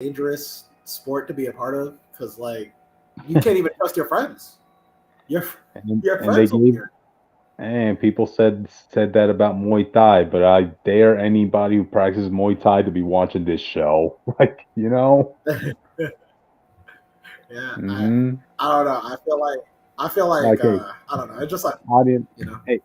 dangerous sport to be a part of because like you can't even trust your friends. Your your And they friends will be gave here. and people said that about Muay Thai, but I dare anybody who practices Muay Thai to be watching this show. Like, you know? Yeah, Hmm. I don't know. I feel like Like, hey, I don't know. It's just like audience, you know. hey,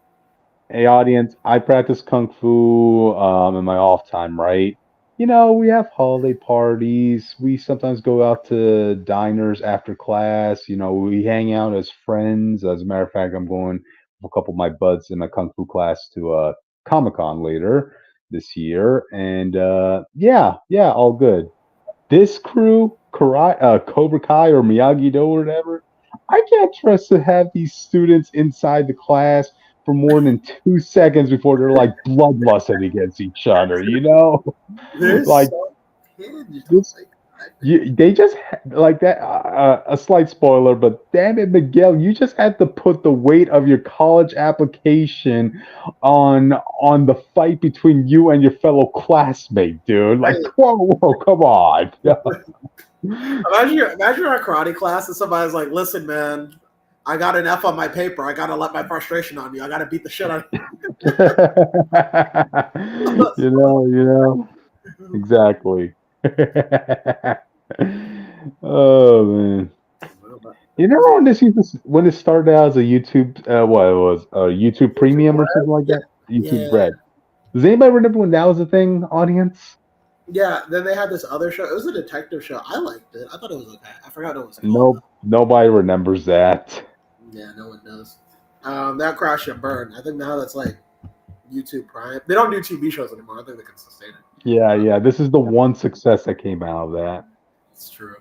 hey, audience, I practice Kung Fu in my off time, right? You know, we have holiday parties. We sometimes go out to diners after class. You know, we hang out as friends. As a matter of fact, I'm going with a couple of my buds in my Kung Fu class to Comic Con later this year. And yeah, yeah, all good. This crew, Cobra Kai or Miyagi Do or whatever, I can't trust to have these students inside the class for more than 2 seconds before they're like bloodlusting against each other. You know, They're like so hinged. Oh this. my god. They just like that. A slight spoiler, but damn it, Miguel, you just had to put the weight of your college application on the fight between you and your fellow classmate, dude. Like, Hey, whoa, whoa, come on. imagine our karate class and somebody's like, "Listen, man, I got an F on my paper. I gotta let my frustration on you. I gotta beat the shit out You know, of exactly. Oh man. you." You remember when when it started out as a YouTube what it was a YouTube YouTube premium or Red? something like Yeah, that? YouTube yeah, Red. Does anybody remember when that was a thing, audience? yeah. Then they had this other show. It was a detective show. I liked it. I thought it was okay. I forgot what it was called Nope, nobody remembers that. though. Yeah, no one does. That crash and burn. I think now that's like YouTube Prime. They don't do TV shows anymore. I think they can sustain it. Yeah, Uh, yeah. This is the one success that came out of that. it's true.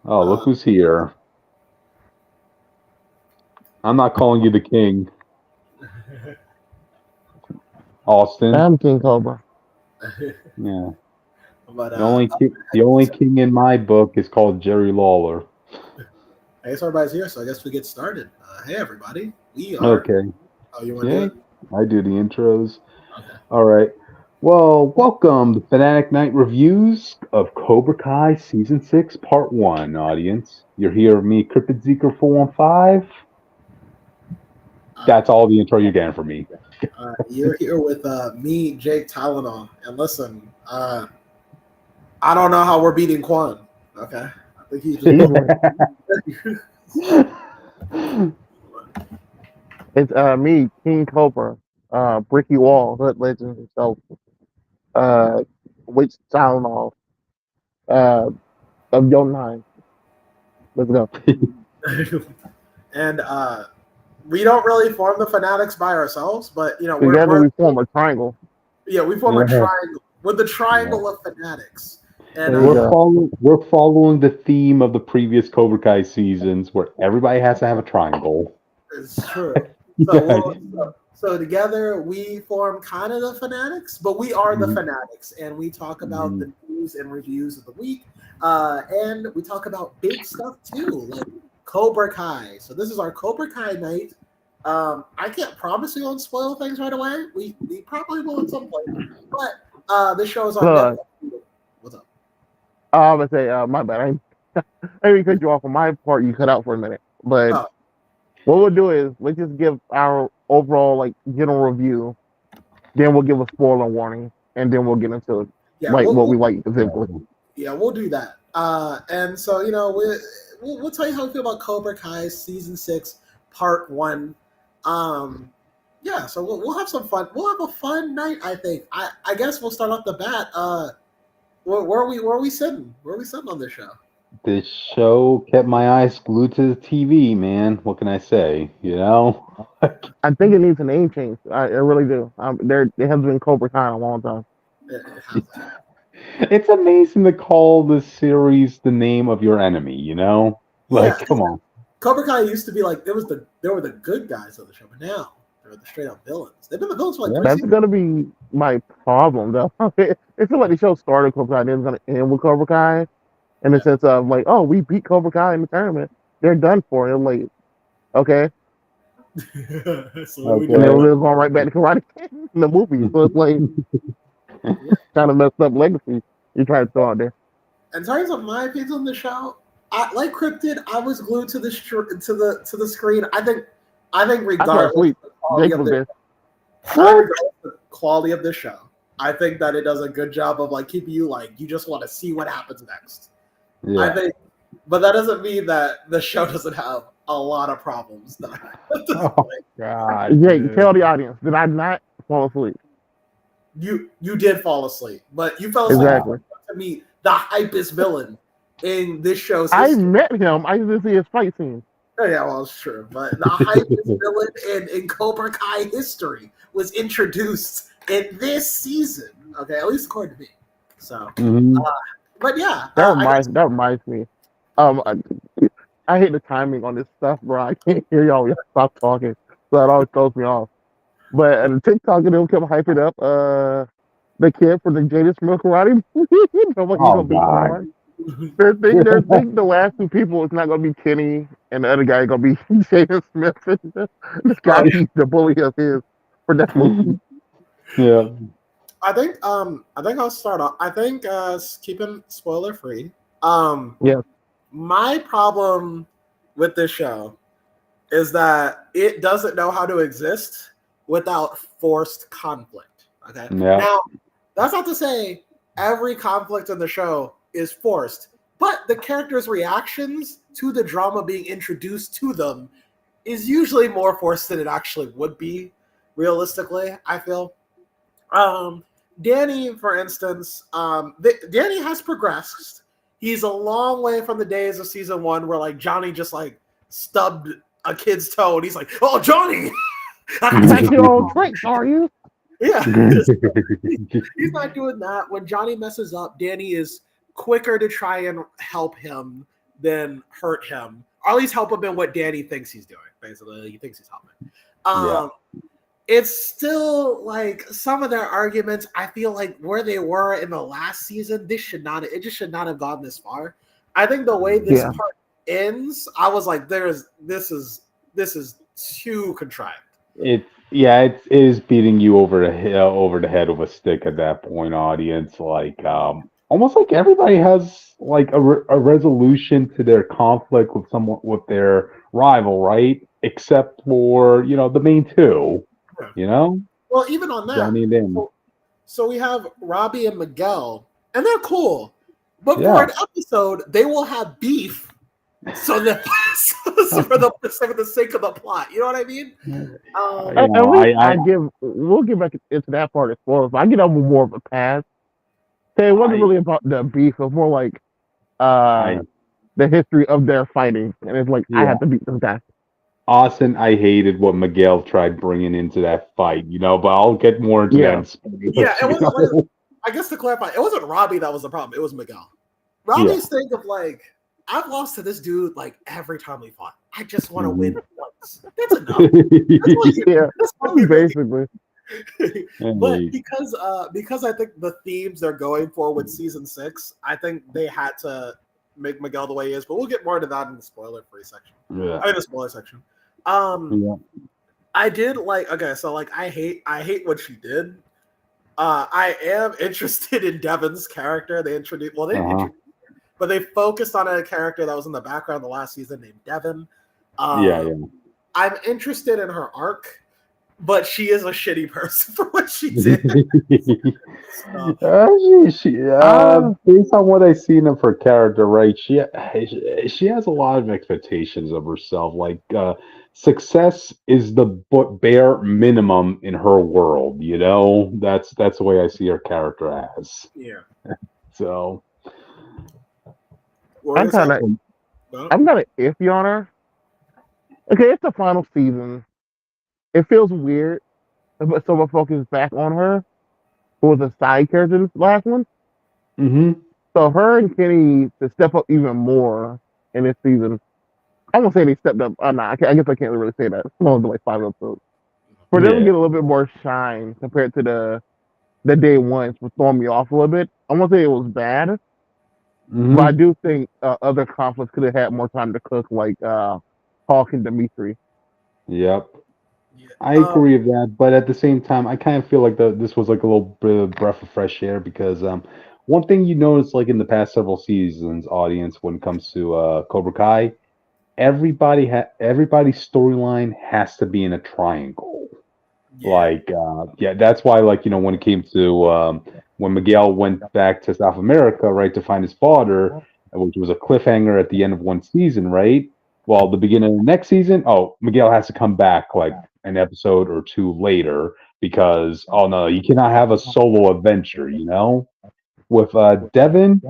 Oh, look Uh, who's here. I'm not calling you the king, Austin. I'm King Cobra. Yeah. but The only king in my book is called Jerry Lawler. I guess everybody's here, so I guess we get started. Hey, everybody. We are. Okay. Oh, you want to do Yeah, it? I do the intros. Okay. All right. Well, welcome to Fanatic Night Reviews of Cobra Kai Season 6, Part 1, audience. You're here with me, Cryptid Zeker 415. Uh, That's all the intro you're getting from me. you're here with me, Jake Tylenol. And listen, I don't know how we're beating Quan. Okay. I think he's just. Easily. It's me, King Cobra, Bricky Wall, Hood Legend himself, uh, Witch Tylenol, uh, of Yo 9. Let's go. And we don't really form the fanatics by ourselves, but you know, Together we're we form a triangle. yeah, we form a Yeah, triangle. We're the yeah. triangle of fanatics. And There you go. We're following the theme of the previous Cobra Kai seasons where everybody has to have a triangle. it's true. So Yeah. so together we form kind of the fanatics, but we are the Mhm. fanatics, and we talk about Mhm. the news and reviews of the week, and we talk about big stuff too, like Cobra Kai. So this is our Cobra Kai night. I can't promise we won't spoil things right away. We probably will at some point, but this show is on Look, Netflix. What's up? I'm gonna say, my bad. I didn't cut you off on my part. You cut out for a minute. But Oh, what we'll do is let's just give our overall like general review. Then we'll give a spoiler warning, and then we'll get into yeah, like what we like specifically. yeah, we'll do that. And so you know we'll tell you how we feel about Cobra Kai season 6, part 1. Um, yeah, so we'll have some fun. We'll have a fun night. I think. I guess we'll start off the bat. Where are we sitting? Where are we sitting on this show? This show kept my eyes glued to the TV, man. What can I say? You know? I think it needs a name change. I really do. There has been Cobra Kai in a long time. It has to happen. It's amazing to call the series the name of your enemy, you know? Yeah, Like, come on. Cobra Kai used to be like there were the good guys of the show, but now they're the straight up villains. They've been the villains for like Yeah. three That's seasons. gonna be my problem, though. It feels like the show started Cobra Kai, and it's gonna end with Cobra Kai, in the Yeah. sense of like, oh, we beat Cobra Kai in the tournament. They're done for. And I'm like, okay, So what do we and do? then Okay. we're going right back to Karate Kid in the movie. So it's like Yeah. kind of messed up legacy you try to throw out there. in terms of my opinions on the show, like Cryptid, I was glued to the to the screen. I think I fell regardless asleep. of the quality Jake of was the there. I think What? regardless of the quality of the show, I think that it does a good job of like keeping you like you just want to see what happens next. I Yeah. think, but that doesn't mean that the show doesn't have a lot of problems. That at this Oh point, God, Jake, dude. tell the audience, did I not fall asleep? you did fall asleep, but you fell asleep Wow. Exactly. because to me the hypest villain in this show's I history. met him. I didn't see his fight scene. Oh, yeah, well, it's true, but the hypest villain in Cobra Kai history was introduced in this season. Okay, at least according to me. So, Mhm. uh, but yeah, I guess That reminds me. Um, I, I hate the timing on this stuff, bro. I can't hear y'all stop talking, so it always throws me off. But the TikTok and them kept hyping up the kid for the Jada Smith karate movie. He's Oh gonna be God. on. They're thinking the last two people is not gonna be Kenny and the other guy gonna be Jada Smith. This oh, guy he's the bully of his for that movie. Yeah. I think I'll start off. I think keeping spoiler free. Um, Yeah, my problem with this show is that it doesn't know how to exist without forced conflict. Okay. Yeah. Now, that's not to say every conflict in the show is forced, but the characters' reactions to the drama being introduced to them is usually more forced than it actually would be, realistically, I feel. Um, Danny, for instance, Danny has progressed. He's a long way from the days of season one where like Johnny just like stubbed a kid's toe and he's like, "Oh, Johnny, I gotta take back him." to your old tricks, are you? Yeah, he's not doing that. When Johnny messes up, Danny is quicker to try and help him than hurt him, or at least help him in what Danny thinks he's doing. Basically, he thinks he's helping. Yeah. It's still like some of their arguments. I feel like where they were in the last season, this should not. It just should not have gone this far. I think the way this Yeah. part ends, I was like, this is too contrived. It yeah, it is beating you over the head with a stick at that point, audience. Like almost like everybody has like a resolution to their conflict with someone with their rival, right? Except for, the main two, Yeah. you know? Well, even on that, Johnny and them. so we have Robbie and Miguel, and they're cool. But for Yeah. an episode, they will have beef. So that for the sake of the plot, you know what I mean? You At know, least we'll get back into that part as well. I get on with more of a pass. Okay, it wasn't I really about the beef. It was more like I uh the history of their fighting, and it's like I yeah. have to beat this guy. Austin, I hated what Miguel tried bringing into that fight, but I'll get more into that Yeah, in Yeah, spoilers, it you wasn't like know? I guess to clarify, it wasn't Robbie that was the problem. It was Miguel. Yeah. Robbie's thing of like, I've lost to this dude like every time we fought. I just want to win Mhm. once. That's enough. That's all you. yeah, That's all you really. basically. But Hey, because I think the themes they're going for with season 6, I think they had to make Miguel the way he is. But we'll get more into that in the spoiler-free section. yeah. I mean, the spoiler section. Um, Yeah. I did like. Okay, so like, I hate what she did. I am interested in Devin's character. They introduced, well, they didn't Uh-huh. introduce, but they focused on a character that was in the background the last season named Devin. Yeah, Um, I'm interested in her arc, but she is a shitty person for what she did. yeah. So, Uh, Based on what I've seen of her character, right? She has a lot of expectations of herself. Like, success is the bare minimum in her world. That's the way I see her character as. yeah. So, What were I'm you saying? kind of No? I'm kind of iffy on her. Okay, it's the final season. It feels weird, but so much focus is back on her, who was a side character in this last one. hmm So her and Kenny to step up even more in this season. I won't say they stepped up. Nah, I guess I can't really say that. It's only been like 5 episodes. For them to yeah, get a little bit more shine compared to the day ones was throwing me off a little bit. I won't say it was bad, but I hmm do think other conflicts could have had more time to cook, like Hawk and Dimitri. yep. Yeah. I agree with that, but at the same time, I kind of feel like this was like a little bit of breath of fresh air because one thing you notice, like in the past several seasons, audience, when it comes to Cobra Kai, everybody's storyline has to be in a triangle. Yeah. Like, yeah, that's why, like, when it came to when Miguel went back to South America, right, to find his father, which was a cliffhanger at the end of one season, right? Well, the beginning of the next season, oh, Miguel has to come back like an episode or two later because, oh no, you cannot have a solo adventure, With Devin,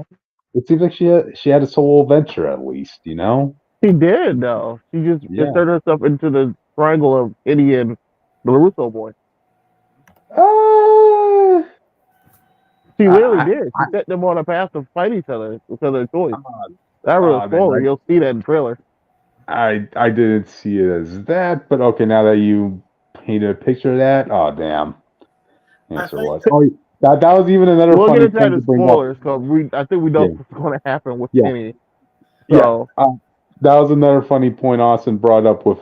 it seems like she had a solo adventure at least, She did though. She just Yeah. inserted herself into the triangle of Eddie and the Russo boy. Uh, She really I, did. She set them on a path to fight each other because of their choice. I, That real man, spoiler. You'll see that in the trailer. I didn't see it as that, but okay, now that you painted a picture of that, oh damn, I yes it think was. Oh, that was even another We'll get funny into that point to in bring up. spoilers because I think we know Yeah, what's going to happen with yeah, Kenny. yeah. So That was another funny point Austin brought up with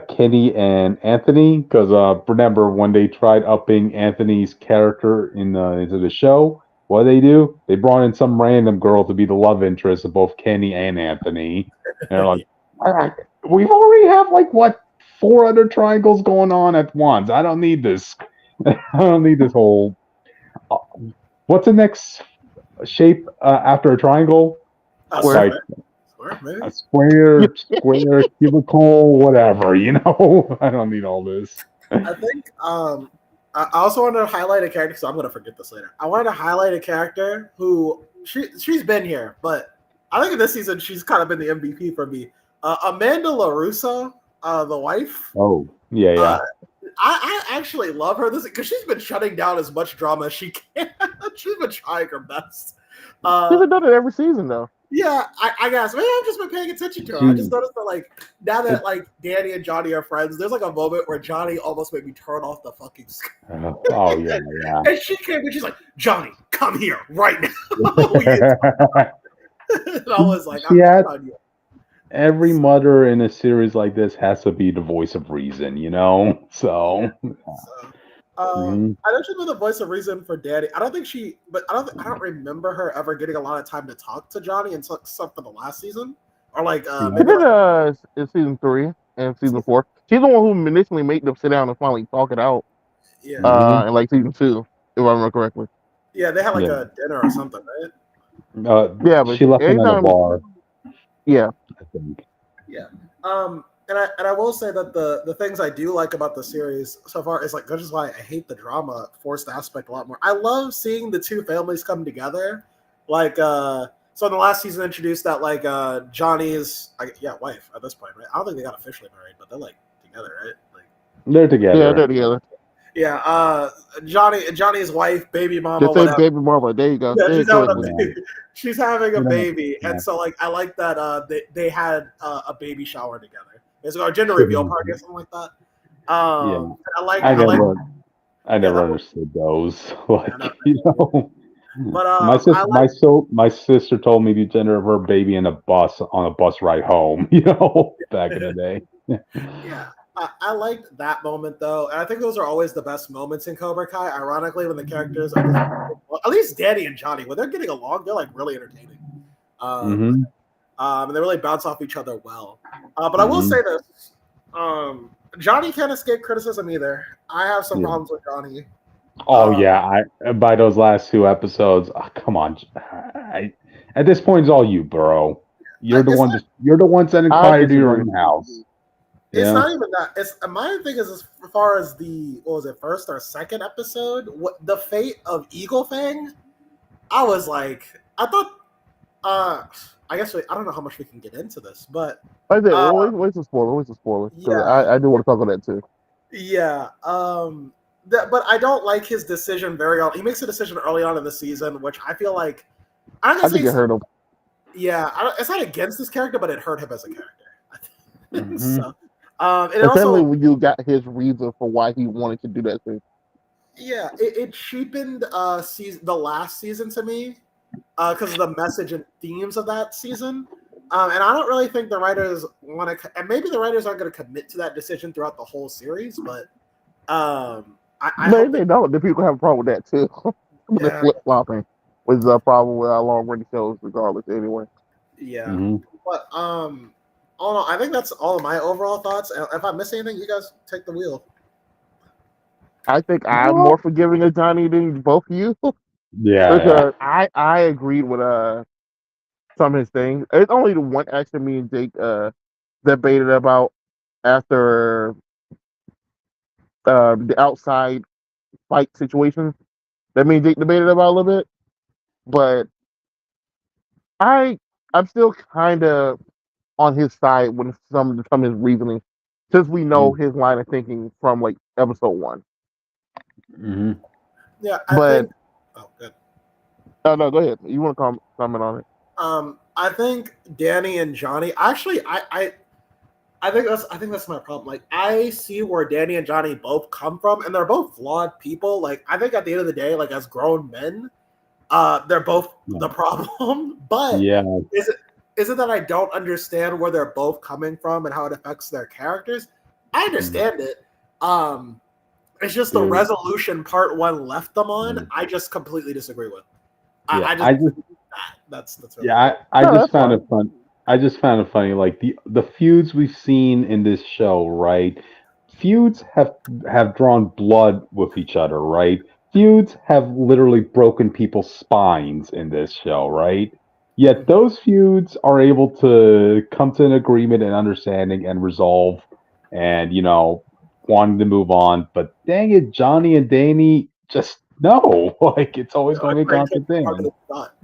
Kenny and Anthony because remember when they tried upping Anthony's character into the show, what did they do? They brought in some random girl to be the love interest of both Kenny and Anthony. And they're like, "All right, we've already have like what 4 other triangles going on at once. I don't need this. I don't need this whole. Uh, what's the next shape after a triangle? a where Like square. Square, maybe. a square, cubicle, whatever, I don't need all this. I think I also wanted to highlight a character because I'm gonna forget this later. I wanted to highlight a character who she's been here, but I think in this season she's kind of been the MVP for me. Amanda LaRusso, the wife. Oh, yeah, Uh, yeah. I actually love her this because she's been shutting down as much drama as she can. She's been trying her best. she's Uh, been doing it every season though. yeah, I guess. Maybe I've just been paying attention to her. I just She, noticed that, like, now it, that, like, Danny and Johnny are friends, there's, like, a moment where Johnny almost made me turn off the fucking screen. oh, yeah, yeah. And she came and she's like, Johnny, come here right now. We need to talk. And I was like, she I'm had on you. every mother in a series like this has to be the voice of reason. Yeah. So, So, mhm. I know she's been the voice of reason for Danny. I don't think but I don't remember her ever getting a lot of time to talk to Johnny except for the last season. Or, like, She's maybe, been like, in season 3 and season 4. She's the one who initially made them sit down and finally talk it out. yeah. Mhm. In like season 2, if I remember correctly. Yeah, they had, like, Yeah. a dinner or something, right? Yeah, but She left him at a anytime, bar, yeah, I think. Yeah. And I will say that the things I do like about the series so far is like this is why I hate the drama forced aspect a lot more. I love seeing the two families come together. Like so in the last season introduced that like Johnny's wife at this point, right? I don't think they got officially married, but they're like together, right? Like They're yeah, they're together. together. yeah, Johnny's wife, baby mama, Just say whatever. baby mama. There you go. Yeah, Say she's it having a correctly. Yeah. baby. She's having a Yeah. baby, Yeah. and so like I like that they had a baby shower together. It's like a gender reveal Mhm. party or something like that. Yeah. I I like never I yeah never that was understood those. yeah, no, Like, but my I sister, like my sister told me the gender of her baby in a bus on a bus ride home. Back in the day. yeah. I liked that moment though, and I think those are always the best moments in Cobra Kai. Ironically, when the characters are just, well, at least Danny and Johnny, when they're getting along, they're like really entertaining. Um, Hmm. and they really bounce off each other well. But I will Hmm. say this: Johnny can't escape criticism either. I have some Yeah. problems with Johnny. Oh Uh, yeah. By those last 2 episodes, come on. At this point, it's all you, bro. it's You're the one setting I fire to your disagree. own house. it's Yeah. not even that. It's my thing is as far as the what was it first or second episode, what the fate of Eagle Fang. I was like, I thought. I guess I don't know how much we can get into this, but Like I said, uh, wait a spoiler. Wait a spoiler. Because yeah, I do want to talk about that too. yeah. But I don't like his decision very early. He makes a decision early on in the season, which I feel like I'm I gonna say, think it hurt him. yeah, it's not against this character, but it hurt him as a character. Hmm. So, and it Especially also, when you got his reason for why he wanted to do that thing. yeah, it cheapened the last season to me because of the message and themes of that season. And I don't really think the writers want to, and maybe the writers aren't going to commit to that decision throughout the whole series, but I Maybe hope they they, don't. The people have a problem with that too. The yeah, flip flopping. which is a problem with our long running shows, regardless. Anyway, Yeah, Hmm. but all in all, I think that's all of my overall thoughts. And if I miss anything, you guys take the wheel. I think I'm Well, more forgiving of Johnny than both of you yeah, because I agreed with some of his things. It's only the one action me and Jake debated about after the outside fight situation that me and Jake debated about a little bit. But I I'm still kind of on his side when some of his reasoning, since we know his line of thinking from like episode one. mm-hmm. Yeah, I But think. Oh, good. no, go ahead. You want to comment on it? I think Danny and Johnny. Actually, I think that's my problem. Like, I see where Danny and Johnny both come from, and they're both flawed people. Like, I think at the end of the day, like as grown men, they're both Yeah, the problem. But yeah, is it that I don't understand where they're both coming from and how it affects their characters? I mm, understand it. Um, it's just the dude, resolution part one left them on. mm, I just completely disagree with. yeah. I just I just that's really Yeah, it. I No, just that's found it fine. fun. I just found it funny, like the feuds we've seen in this show, right? Feuds have drawn blood with each other, right? Feuds have literally broken people's spines in this show, right? Yet Mhm. those feuds are able to come to an agreement and understanding and resolve, and wanting to move on. But dang it, Johnny and Danny just no, like it's always I going to be a pray kids constant harder thing. than thought.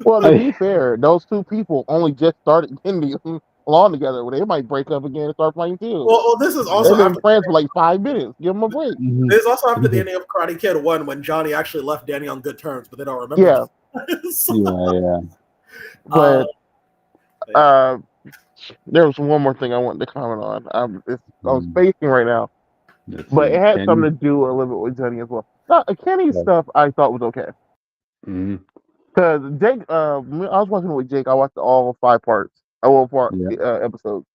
Well, to be I, fair, those two people only just started getting along together. Well, they might break up again and start fighting too. Well, this is also They've been after friends for like 5 minutes. Give them a break. this is also after the ending of Karate Kid 1 when Johnny actually left Danny on good terms, but they don't remember Yeah, that. So, Yeah, yeah. uh, but yeah. uh, there was one more thing I wanted to comment on. I'm Mm, spacing right now, let's but it see. had Kenny. something to do a little bit with Jenny as well. Kenny's Right. stuff I thought was okay Mhm. because Jake. I was watching with Jake. I watched all 5 parts, all 4 Yeah. episodes,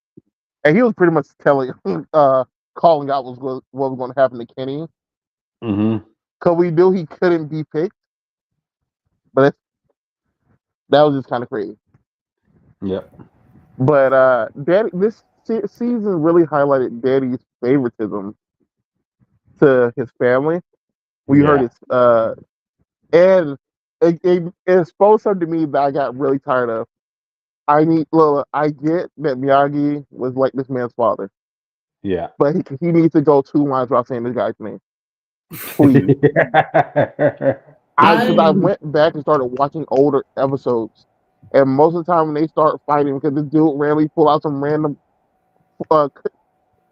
and he was pretty much telling, calling out what was going to happen to Kenny. Hmm. Cause we knew he couldn't be picked, but that was just kind of crazy. Yep. But this season really highlighted Daddy's favoritism to his family. We heard Yeah. his and it exposed something to me that I got really tired of. I get that Miyagi was like this man's father, Yeah. but he needs to go 2 lines without saying this guy's name, please. Because I I went back and started watching older episodes, and most of the time when they start fighting, because this dude randomly pull out some random uh,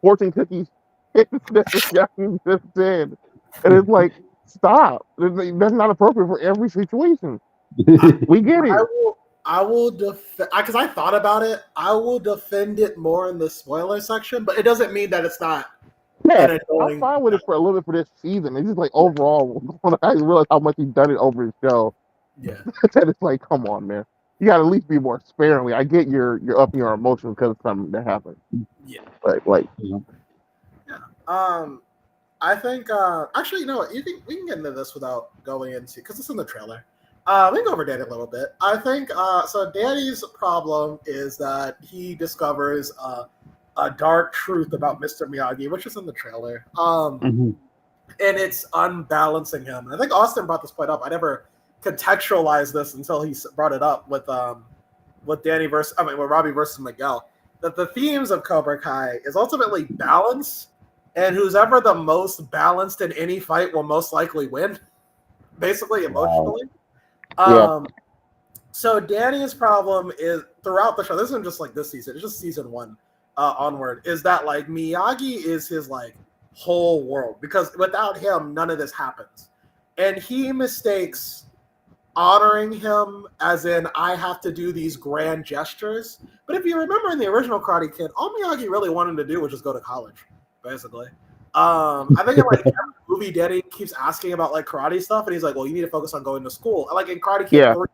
fortune cookies, that the guy just did, and it's like, stop. That's not appropriate for every situation. We get I it. will I will defend because I thought about it. I will defend it more in the spoiler section, but it doesn't mean that it's not Yeah, an I'm annoying. fine with it for a little bit for this season. It's just like overall, when I realized how much he's done it over his show, Yeah, that it's like, come on, man. You got to at least be more sparingly. I get you're up in your emotions because of something that happened, yeah, but like, Yeah. yeah. I think actually, you know what? We can get into this without going into because it's in the trailer. We can go over Danny a little bit. I think so. Danny's problem is that he discovers a dark truth about Mr. Miyagi, which is in the trailer. Mhm. And it's unbalancing him. And I think Austin brought this point up. I never contextualized this until he brought it up with with Robbie versus Miguel. That the themes of Cobra Kai is ultimately balance, and who's ever the most balanced in any fight will most likely win, basically Wow. emotionally. yeah, Um, so Danny's problem is throughout the show. This isn't just like this season; it's just season one onward. Is that like Miyagi is his like whole world because without him, none of this happens, and he mistakes honoring him as in I have to do these grand gestures. But if you remember in the original Karate Kid, all Miyagi really wanted to do was just go to college, basically. I think in like every movie, Danny keeps asking about like karate stuff, and he's like, "Well, you need to focus on going to school." And, like in Karate Kid yeah, 3,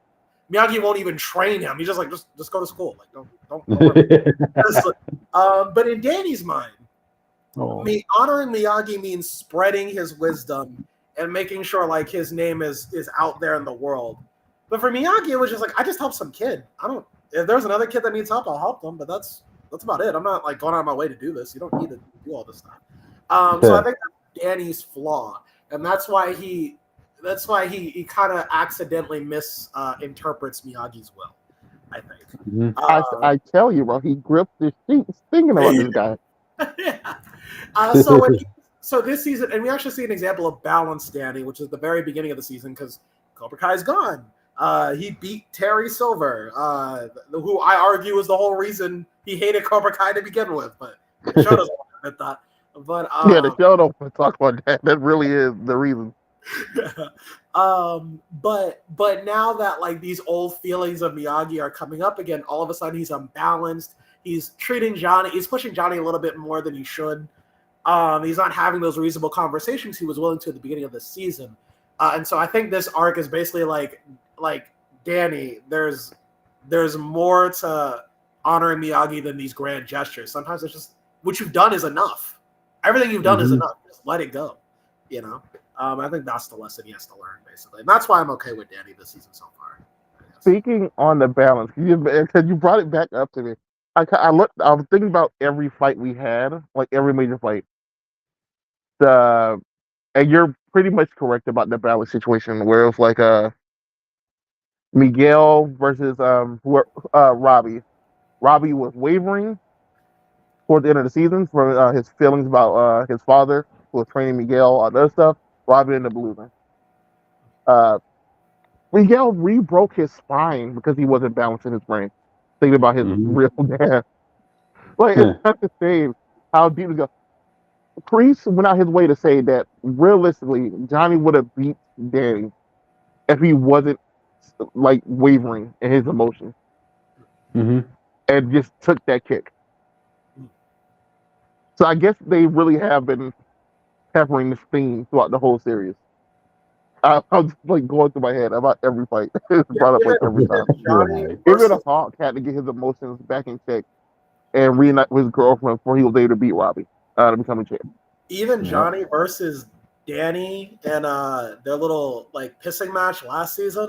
Miyagi won't even train him. He's just like, just go to school. Like, don't worry about it. But in Danny's mind, Oh. me honoring Miyagi means spreading his wisdom and making sure like his name is out there in the world. But for Miyagi, it was just like I just help some kid. I don't. If there's another kid that needs help, I'll help them. But that's about it. I'm not like going out of my way to do this. You don't need to do all this stuff. So I think that's Danny's flaw, and that's why he kind of accidentally misinterprets Miyagi's will. I think. Mhm. I tell you, bro, he gripped his cheeks thinking about this guy. Yeah. So so this season, and we actually see an example of balance Danny, which is the very beginning of the season because Cobra Kai is gone. He beat Terry Silver, who I argue is the whole reason he hated Cobra Kai to begin with, but the show doesn't admit that. But Yeah, the show don't talk about that. That really is the reason. But now that like these old feelings of Miyagi are coming up again, all of a sudden he's unbalanced. He's treating Johnny, he's pushing Johnny a little bit more than he should. He's not having those reasonable conversations he was willing to at the beginning of the season. And so I think this arc is basically like Danny, there's more to honoring Miyagi than these grand gestures. Sometimes it's just what you've done is enough. Everything you've done is enough. Just let it go. You know? I think that's the lesson he has to learn, basically. And that's why I'm okay with Danny this season so far. Speaking on the balance, because you brought it back up to me. I was thinking about every fight we had, like every major fight. And you're pretty much correct about the balance situation where it was like Miguel versus Robbie. Robbie was wavering toward the end of the season for his feelings about his father who was training Miguel on other stuff. Robbie ended up losing. Uh, Miguel re-broke his spine because he wasn't balancing his brain, thinking about his real dad. Like it's not the same how deep it goes. Priest went out his way to say that realistically, Johnny would have beat Danny if he wasn't like wavering in his emotions and just took that kick. So I guess they really have been peppering this theme throughout the whole series. I was like going through my head about every fight. It's brought up like every time. Johnny Even versus Hawk had to get his emotions back in check and reunite with his girlfriend before he was able to beat Robbie to become a champ. even Johnny versus Danny and their little like pissing match last season.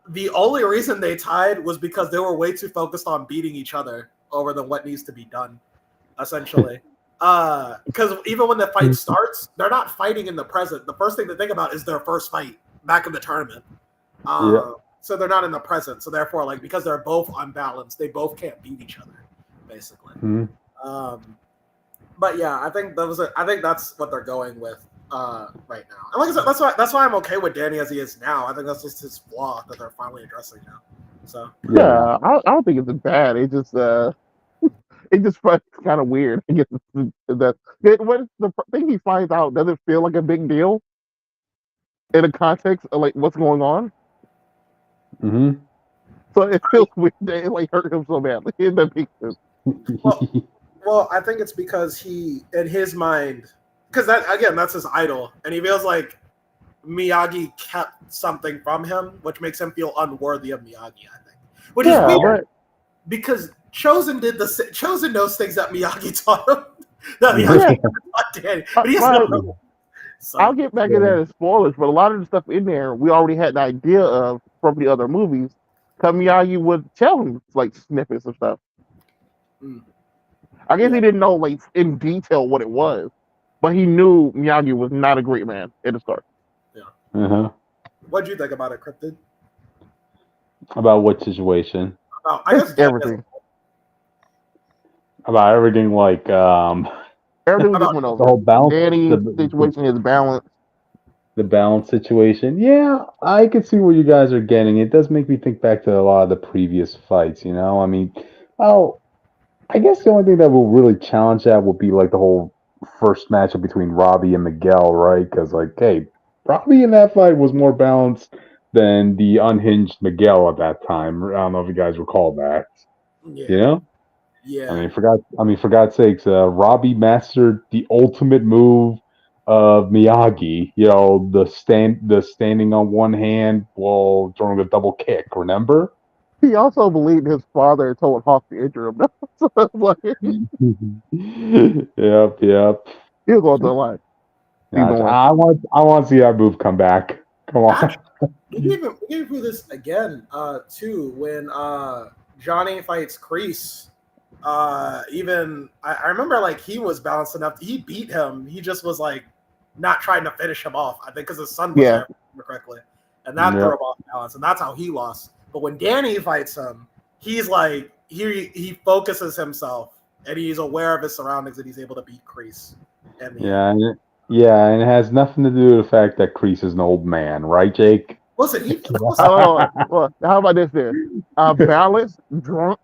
The only reason they tied was because they were way too focused on beating each other over than what needs to be done, essentially. Because even when the fight starts, they're not fighting in the present. The first thing to think about is their first fight back in the tournament. So they're not in the present. So therefore, like because they're both unbalanced, they both can't beat each other, basically. But yeah, I think that's what they're going with right now. And like I said, that's why I'm okay with Danny as he is now. I think that's just his flaw that they're finally addressing now. So yeah, I don't think it's bad. It just kind of weird. I guess that when the thing he finds out doesn't feel like a big deal in the context of like what's going on. So it feels weird that it like hurt him so badly. That makes sense. Well, I think it's because he, in his mind, because that's his idol, and he feels like Miyagi kept something from him, which makes him feel unworthy of Miyagi. I think, which is weird because Chosen knows things that Miyagi taught him that Miyagi taught Danny, but he has no know. So, I'll get back to that as spoilers, but a lot of the stuff in there we already had the idea of from the other movies. Because Miyagi would tell him like snippets of stuff. I guess he didn't know like in detail what it was, but he knew Miyagi was not a great man at the start. Yeah. What'd you think about it, Cryptid? About what situation? I guess everything. About everything, like everything just went over. The whole balance, Danny's situation is balance. The balance situation. Yeah, I can see where you guys are getting. It does make me think back to a lot of the previous fights. You know, I mean, I guess the only thing that will really challenge that will be like the whole first matchup between Robbie and Miguel, right? Because like, hey, Robbie in that fight was more balanced than the unhinged Miguel at that time. I don't know if you guys recall that. Yeah. You know? Yeah. I mean, for God's sakes, Robbie mastered the ultimate move of Miyagi. You know, the standing on one hand while throwing a double kick. Remember? He also believed his father told Hawk to injure him. Yep. He was on the line. I want to see that move come back Come on. Actually, we can do this again too when Johnny fights Kreese. Even I remember like he was balanced enough. He beat him. He just was like not trying to finish him off. I think because his son was Yeah. there, if I remember correctly, and that threw him off balance, and that's how he lost. But when Danny fights him, he's like he focuses himself and he's aware of his surroundings and he's able to beat Kreese. Yeah, and it has nothing to do with the fact that Kreese is an old man, right, Jake? Listen, he Oh, well, how about this then? Balanced, drunk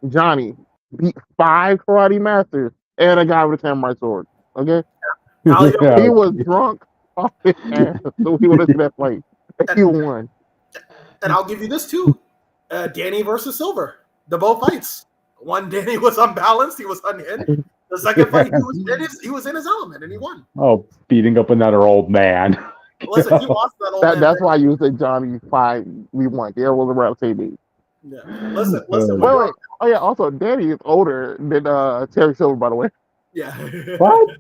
Johnny beat 5 karate masters and a guy with a samurai sword. Okay? Yeah. He was drunk off his ass, so he would have that fight. And he won. And I'll give you this too. Danny versus Silver. The both fights. One, Danny was unbalanced. He was unhinged. The second fight, he was in his element, and he won. Oh, beating up another old man. Listen, he lost that old man. That's why you say Johnny 5v1. There was around the same age. Yeah. Listen. Wait. Oh yeah. Also, Danny is older than Terry Silver, by the way. Yeah. What?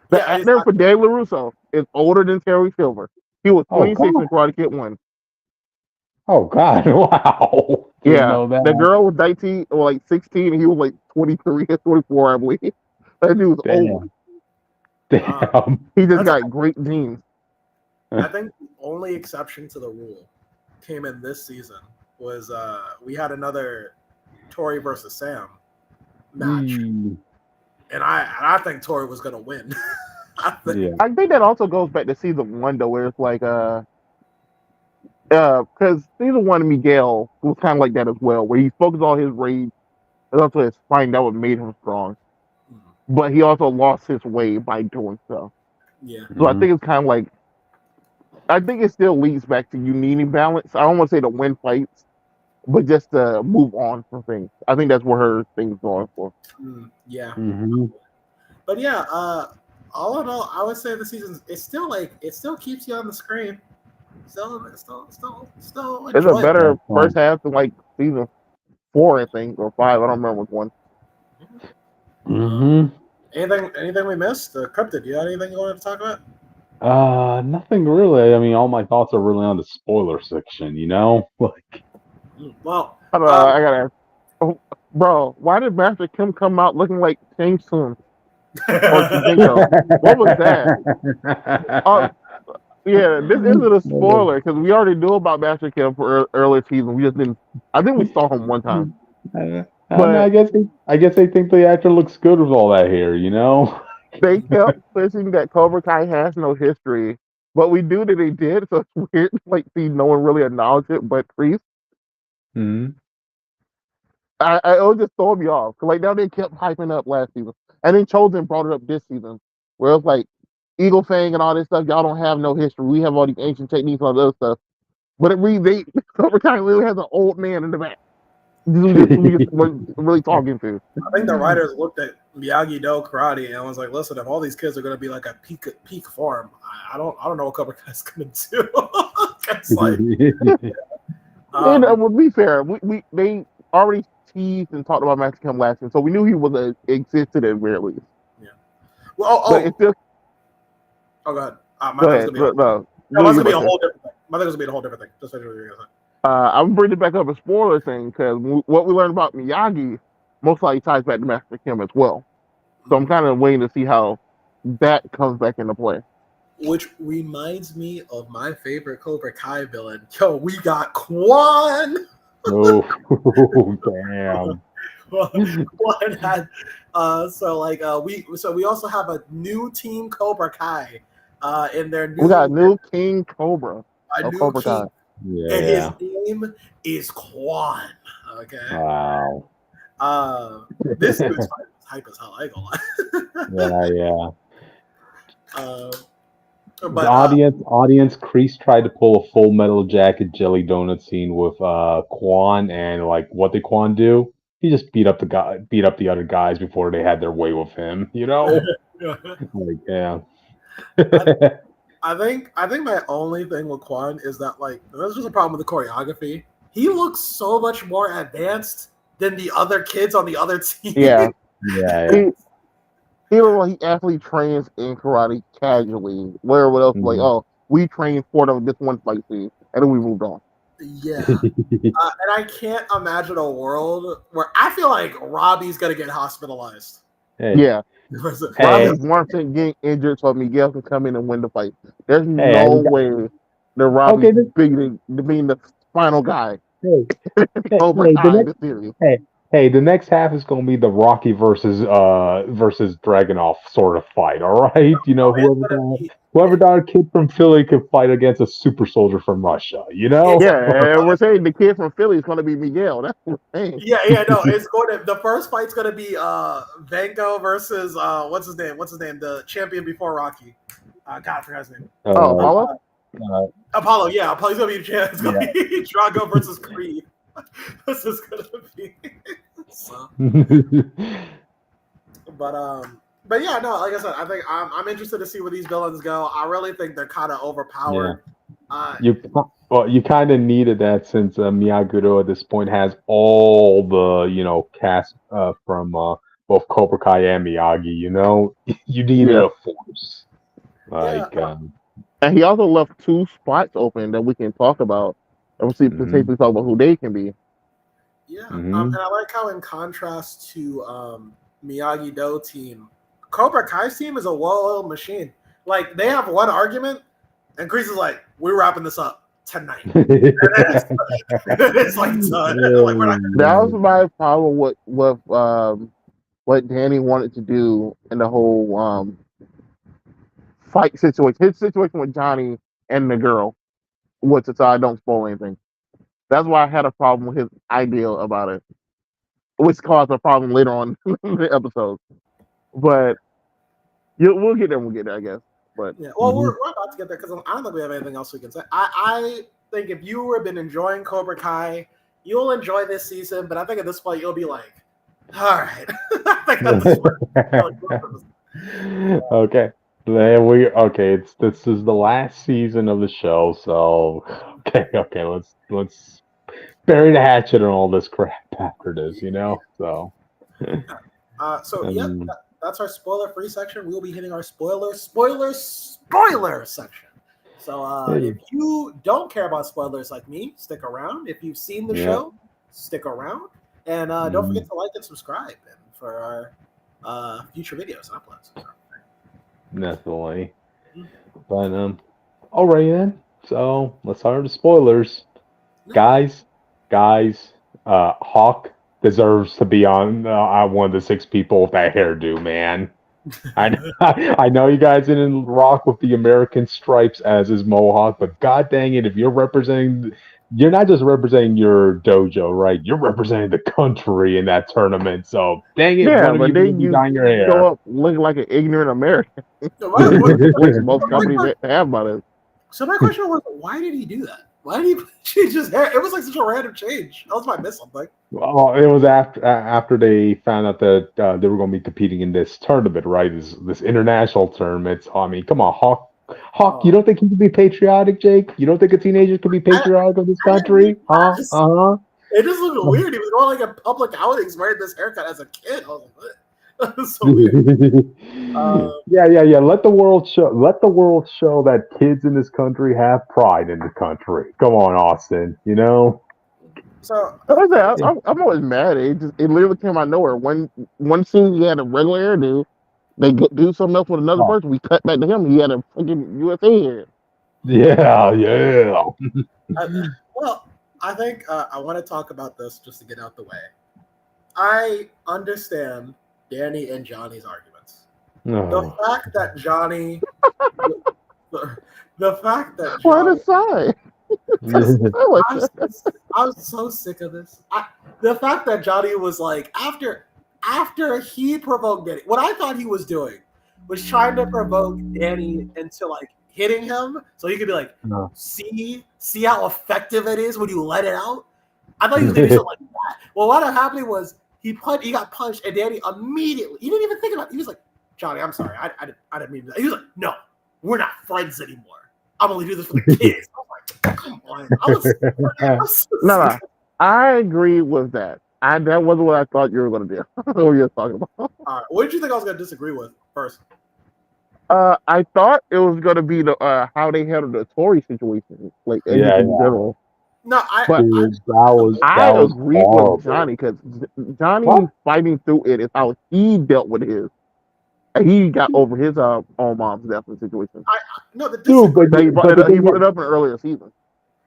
The actor for Danny LaRusso is older than Terry Silver. He was 26 in Karate Kid 1. Oh God! Wow. Yeah, the girl was 19 or like 16, and he was like 23 or 24, I believe. That dude was old. Damn. He just got great genes. I think the only exception to the rule came in this season was we had another Tori versus Sam match, and I think Tori was gonna win. I think that also goes back to season 1 though, where it's like because season 1 Miguel was kind of like that as well, where he focused all his rage and also his fighting that what made him strong, but he also lost his way by doing so. Yeah. So I think it's kind of like, I think it still leads back to you needing balance. I don't want to say to win fights, but just to move on from things. I think that's what her thing's going for. Yeah. Mm-hmm. But yeah, all in all, I would say the season it still keeps you on the screen. Still It's enjoyable. a better first half than like season 4, I think, or 5. I don't remember which one. Anything we missed? Cryptid, you got anything you wanted to talk about? Nothing really. I mean, all my thoughts are really on the spoiler section. You know, like. Well, I gotta ask. Oh, bro, why did Master Kim come out looking like Shang Tsung or Shinko? What was that? Yeah, this isn't a spoiler because we already knew about Master Kim for earlier season. We just didn't. I think we saw him one time. I guess they think the actor looks good with all that hair. You know. They kept pushing that Cobra Kai has no history, but we knew that they did. So it's weird, like see no one really acknowledged it, but Priest. Mm-hmm. It was just throwing me off. Like now they kept hyping up last season, and then Chosen brought it up this season, where it's like Eagle Fang and all this stuff. Y'all don't have no history. We have all these ancient techniques and all those stuff. But it really, Cobra Kai literally has an old man in the back. Really talking to. I think the writers looked at Miyagi-Do karate and was like, "Listen, if all these kids are going to be like a peak form, I don't know what Cobra Kai's going to do." It's like, to be fair, they already teased and talked about Master Kim last year, so we knew he was existed at very least. Yeah. Well, but it's still. Oh, go ahead. Go ahead. That's going to be a whole different thing. My thing was going to be a whole different thing. Just what you were going to say. I'm bringing back up a spoiler thing because what we learned about Miyagi most likely ties back to Master Kim as well. So I'm kind of waiting to see how that comes back into play. Which reminds me of my favorite Cobra Kai villain. Yo, we got Quan. Oh, damn. Quan had we also have a new team Cobra Kai in their new. We got a new King Cobra. A new Cobra king. Kai. Yeah. And his name is Quan. Okay. Wow. This dude's hype as hell. I ain't gonna lie. Yeah. But the audience, Kreese tried to pull a Full Metal Jacket jelly donut scene with Quan, and like, what did Quan do? He just beat up the other guys before they had their way with him. You know, like yeah. I think my only thing with Quan is that like there's just a problem with the choreography. He looks so much more advanced than the other kids on the other team. Yeah. Yeah. He actually trains in karate casually. Where else? Like, oh, we trained for this one fight scene, and then we moved on. Yeah. And I can't imagine a world where I feel like Robbie's gonna get hospitalized. Hey, Yeah, hey, Robbie's 1% getting injured, so Miguel can come in and win the fight. There's hey, no way that Robbie's okay, being the final guy. hey, Cobra the Kai, next, the series. hey, the next half is going to be the Rocky versus Dragunov sort of fight. All right, Oh, it's gonna be whoever that kid from Philly could fight against a super soldier from Russia. You know? it's Yeah, and we're saying the kid from Philly is going to be Miguel. That's what we're saying. no, it's going to the first fight's gonna be Vanko versus what's his name? The champion before Rocky. God, I forgot his name. Oh, Uh, Apollo? Apollo, yeah, Apollo's gonna be it's gonna yeah. be Drago versus Creed. This is gonna be so, but yeah, no, like I said, I think I'm interested to see where these villains go. I really think they're kind of Yeah. overpowered. You kind of needed that since Miyagi at this point has all the cast from both Cobra Kai and Miyagi. You needed Yeah. a force Yeah, like And he also left 2 spots open that we can talk about. And we'll see mhm, potentially talk about who they can be. yeah. And mhm. I like how, in contrast to Miyagi Do team, Cobra Kai's team is a well-oiled machine. Like, they have one argument, and Kreese is like, "We're wrapping this up tonight." And then it's like done. Like, we're not. That was my problem with what Danny wanted to do in the whole fight situation. His situation with Johnny and the girl, which so I don't spoil anything. That's why I had a problem with his idea about it, which caused a problem later on in the episode. But we'll get there. We'll get there, I guess. But Yeah. Well, we're about to get there because I don't think we have anything else we can say. I think if you have been enjoying Cobra Kai, you'll enjoy this season. But I think at this point you'll be like, all right. I think at this point. Okay. Okay, this is the last season of the show, so okay, let's bury the hatchet and all this crap after this. So So yeah, um, that's our spoiler-free section. We will be hitting our spoiler section. So if hey, you don't care about spoilers like me, stick around. If you've seen the yeah, show, stick around, and don't forget mm, to like and subscribe for our future videos and uploads. definitely. But alright then. So let's start with the spoilers. No. Guys, Hawk deserves to be on one of the 6 people with that hairdo, man. I know you guys didn't rock with the American stripes as his mohawk, but god dang it, if you're not just representing your dojo, right? You're representing the country in that tournament. So dang it, yeah, one of but you better then be you dyeing your show hair. up looking like an ignorant American, So which most my companies question, have about it. question was, why did he do that? Why did he change his hair? It was like such a random change. I was might miss something. Well, it was after they found out that they were going to be competing in this tournament, right? This international tournament. So, I mean, come on, Hawk. You Oh. don't think he could be patriotic, Jake? You don't think a teenager could be patriotic of this I didn't country? Huh? realize. Uh It just looked huh. weird. He was going like a public outings wearing this haircut as a kid. I was like, what? That was so weird. Yeah. Let the world show that kids in this country have pride in the country. Come on, Austin. So But like I said, Yeah. I'm always mad. It literally came out of nowhere. One scene he had a regular hairdo. They do something else with another Oh, person. We cut back to him. He had a fucking USA hair. yeah. I, well, I think I want to talk about this just to get out the way. I understand Danny and Johnny's arguments. The Oh. fact that Johnny, the, the fact that Why the Johnny, side? because I'm Like I'm so sick of this. The fact that Johnny was like after he provoked Danny, what I thought he was doing was trying to provoke Danny into like hitting him, so he could be like, No. see how effective it is when you let it out. I thought he was gonna do something like that. Well, what happened was he got punched, and Danny immediately, he didn't even think about it. He was like, Johnny, I'm sorry, I didn't mean that. He was like, no, we're not friends anymore. I'm only doing this for the kids. I was like, come on. I was so no, sick. no. I agree with that. That wasn't what I thought you were going to do. What you were talking about. All right, what did you think I was gonna disagree with first? I thought it was gonna be the how they handled the Tory situation, like Yeah, everything in general. No, But dude, the I that was agreed with horrible. Johnny because Johnny What? fighting through it is how he dealt with his. And he got over his own mom's death in the situation. no the Dude, disagree. He brought it up in an earlier season.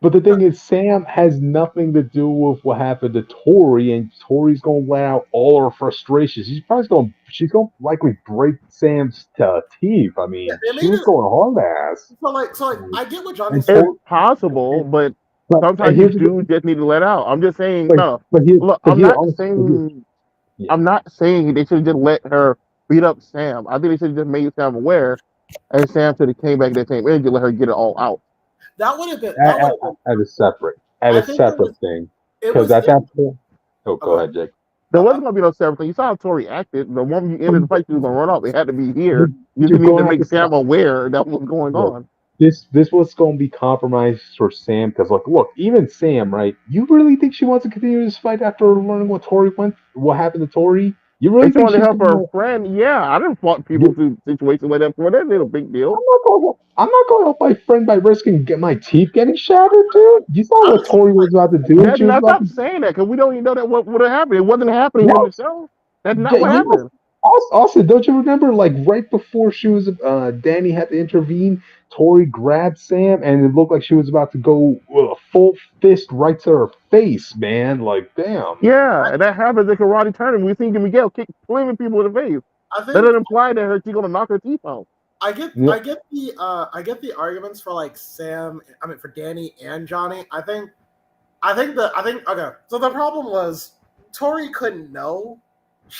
but the thing is, Sam has nothing to do with what happened to Tori, and Tori's gonna let out all her frustrations. She's gonna likely break Sam's teeth. I Yeah, mean, they she made was it going hard ass. so like I get what Johnny's And saying. It's Tori, possible, and, but but sometimes you here's the do thing, just need to let out. I'm just saying, but no. but here Look, but here also yeah. I'm not saying they should have just let her beat up Sam. I think they should have just made Sam aware, and Sam should have came back that same energy, let her get it all out. That would have been. At a I think separate thing. it Because was at it. that point, oh, Oh, go go ahead. ahead, Jake. There Uh, uh, wasn't gonna be no separate thing. You saw how Tori acted. The moment you But, ended the fight, she was gonna run off. It had to be but here. You you're just need to gonna have make to Sam aware that was going look. on. This was going to be compromised for Sam because, like, look, even Sam, right? You really think she wants to continue this fight after learning what happened to Tori? You really If she think wanted to she's help going her to? friend, yeah, I didn't want people through situations like that. For that ain't a big deal. I'm not going to help my friend by risking get my teeth getting shattered, dude. You saw I what was Tori was about to do. That's She was not about stop to. saying that because we don't even know that what would have happened. It wasn't happening on the Yes, show. That's not yeah, what yes. happened. Also, don't you remember, like, right before she was, Danny had to intervene, Tori grabbed Sam, and it looked like she was about to go full fist right to her face, man. Like, damn. Yeah, and that happens in karate tournament. We see Miguel kick slamming people in the face. I That think doesn't imply that she's gonna knock her teeth out. Yeah, I get the arguments for like Sam. I mean for Danny and Johnny. I think okay. So the problem was Tori couldn't know.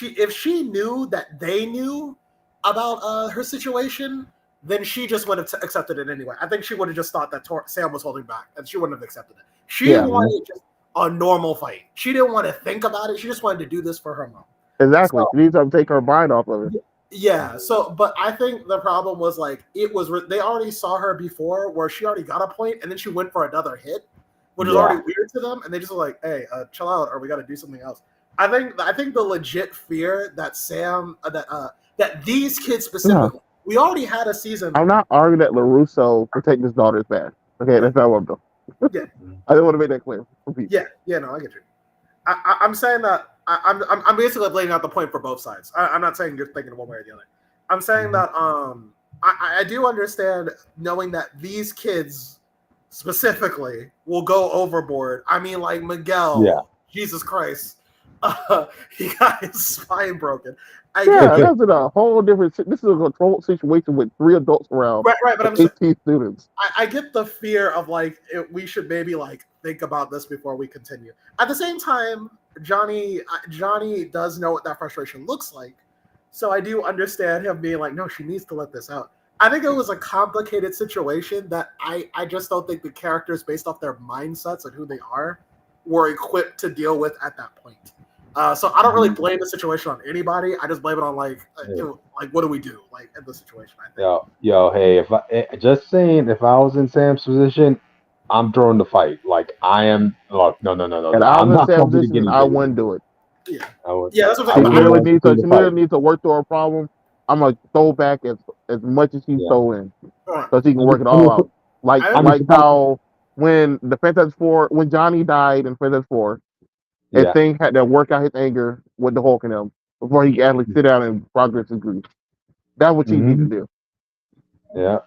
If she knew that they knew about her situation, then she just would have accepted it anyway. I think she would have just thought that Sam was holding back, and she wouldn't have accepted it. She Yeah, mhm, wanted just a normal fight. She didn't want to think about it. She just wanted to do this for her mom. exactly. So She needs to take her mind off of it. yeah. So, but I think the problem was like it was they already saw her before where she already got a point, and then she went for another hit, which was already yeah, weird to them, and they just were like, "Hey, chill out, or we got to do something else." I think the legit fear that that these kids No, specifically, we already had a season. I'm not arguing that LaRusso protect his daughter's bad. Okay, Yeah, that's not what I'm doing. yeah, I just want to make that clear for people. yeah. No, I get you. I'm saying that I'm basically laying out the point for both sides. I'm not saying you're thinking one way or the other. I'm saying mhm, that I do understand knowing that these kids specifically will go overboard. I mean, like yeah. Miguel, Jesus Christ, he got his spine broken. I get Yeah, like that's in a whole different. This is a controlled situation with 3 adults around right, but and I'm saying 18 students. I get the fear of like we should maybe like think about this before we continue. At the same time, Johnny does know what that frustration looks like, so I do understand him being like, no, she needs to let this out. I think it was a complicated situation that I just don't think the characters, based off their mindsets and who they are, were equipped to deal with at that point. So I don't really Mhm. blame the situation on anybody. I just blame it on like Yeah. like what do we do like in the situation? I think. Hey, just saying, if I was in Sam's position, I'm throwing the fight. Like, I am. Look, And no. I I'm was in not Sam's going to be the position, guinea I pig. wouldn't do it. Yeah, I would. yeah, that's what I'm I saying. She But wouldn't literally want to needs see to. the She fight. literally needs to work through her problem. I'm gonna throw back as much as she's Yeah. throwing I, so she can work it I all mean, out. I I mean, Like understand. how when the Fantastic Four, when Johnny died in Fantastic Four, and yeah. Thing had to work out his anger with the Hulk and him before he could actually sit down and progress his grief. That's what she needed Hmm. to do. Yeah.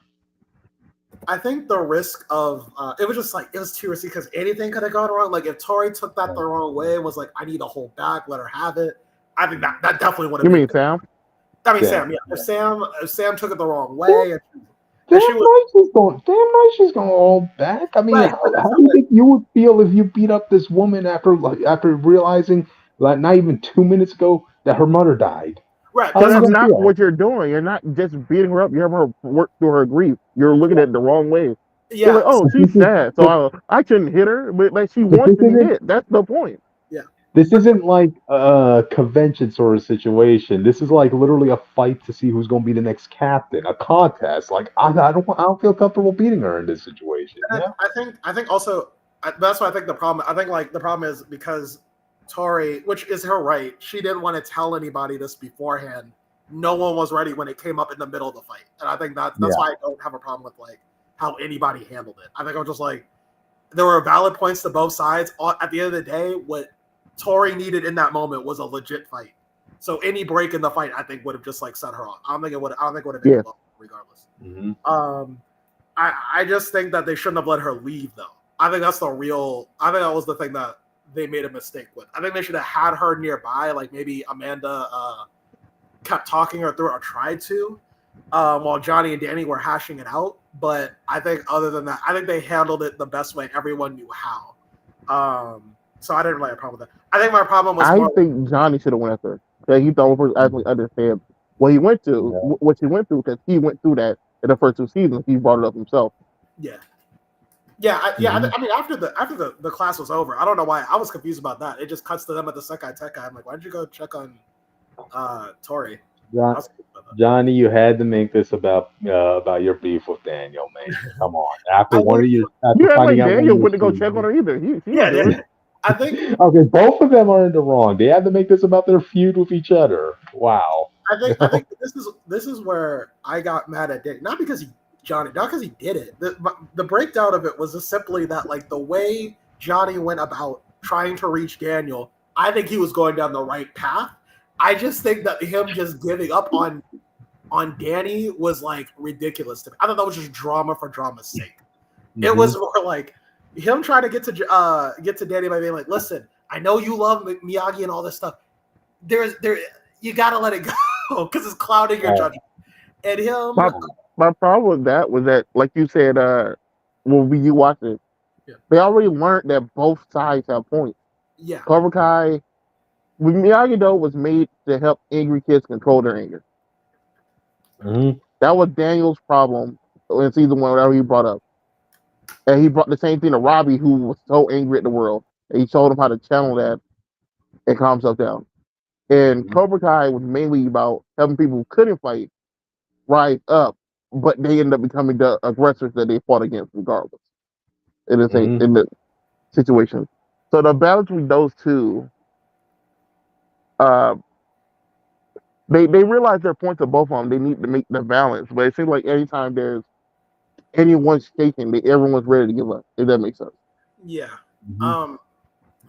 I think the risk of it was just like it was too risky because anything could have gone wrong. Like if Tori took that the wrong way and was like, "I need to hold back, let her have it," I think that definitely would have You made mean it. Sam? I mean, Damn. Sam, yeah. If Sam took it the wrong Damn, way, and damn she was right she's going. Damn right she's going all back. I mean, right, but that's how not do you what. think you would feel if you beat up this woman after realizing, like, not even 2 minutes ago that her mother died? Right, but How are that's Because you what that's I'm gonna saying. not feel? what you're doing. You're not just beating her up. You're having her work through her grief. You're looking at it the wrong way. You're like, Yeah, oh, so, But she's this is sad, but so I shouldn't hit her. But like, she but wants to be hit. That's the point. yeah. this But isn't like a convention sort of situation. This is like literally a fight to see who's going to be the next captain, a contest. Like, I don't feel comfortable beating her in this situation. You know? I think also that's why I think the problem. I think like the problem is because Tori, which is her right, she didn't want to tell anybody this beforehand no one was ready when it came up in the middle of the fight, and I think that's Yeah. why I don't have a problem with like how anybody handled it. I think I'm just like there were valid points to both sides. At the end of the day, what Tori needed in that moment was a legit fight. So any break in the fight, I think, would have just like set her off. I don't think it would. I don't think it would have been Yeah. a regardless. Mm-hmm. I just think that they shouldn't have let her leave though. I think that's the real. I think that was the thing that they made a mistake with. I think they should have had her nearby, like maybe Amanda kept talking her through or tried to, while Johnny and Danny were hashing it out. But I think other than that, I think they handled it the best way everyone knew how. So I didn't really have a problem with that. I think my problem was I more. think Johnny should have went after her. He thought was actually understand what he went to, Yeah. what he went through, because he went through that in the first 2 seasons. He brought it up himself. Yeah. Yeah, Mm-hmm. I mean, after the class was over, I don't know why I was confused about that. It just cuts to them at the Sekai Tech guy. I'm like, why did you go check on Tori? Johnny, you had to make this about your beef with Daniel, man. Come on. After You act finding like out one Daniel of your went to go check on secrets. her either. He Yeah, didn't do it. I think Okay, both of them are in the wrong. They had to make this about their feud with each other. Wow. I think this is where I got mad at Dick, not because not because he did it. The breakdown of it was just simply that like the way Johnny went about trying to reach Daniel, I think he was going down the right path. I just think that him just giving up on Danny was like ridiculous to me. I thought that was just drama for drama's sake. Mm-hmm. It was more like him trying to get to Danny by being like, "Listen, I know you love Miyagi and all this stuff. You gotta let it go because it's clouding your judgment." And him, My problem with that was that, like you said, when you watch it, Yeah. they already learned that both sides have points. yeah, Cobra Kai, when Miyagi-Do was made to help angry kids control their anger. Mm-hmm. That was Daniel's problem in season 1, whatever he brought up. And he brought the same thing to Robbie, who was so angry at the world. And he showed him how to channel that and calm himself down. And Cobra Kai was mainly about helping people who couldn't fight rise up, but they ended up becoming the aggressors that they fought against regardless in the situation. So the balance between those two, uh, they realize their points of both of them. They need to make the balance, but it seems like anytime there's anyone shaking, everyone's ready to give up. If that makes sense. yeah. Mm-hmm.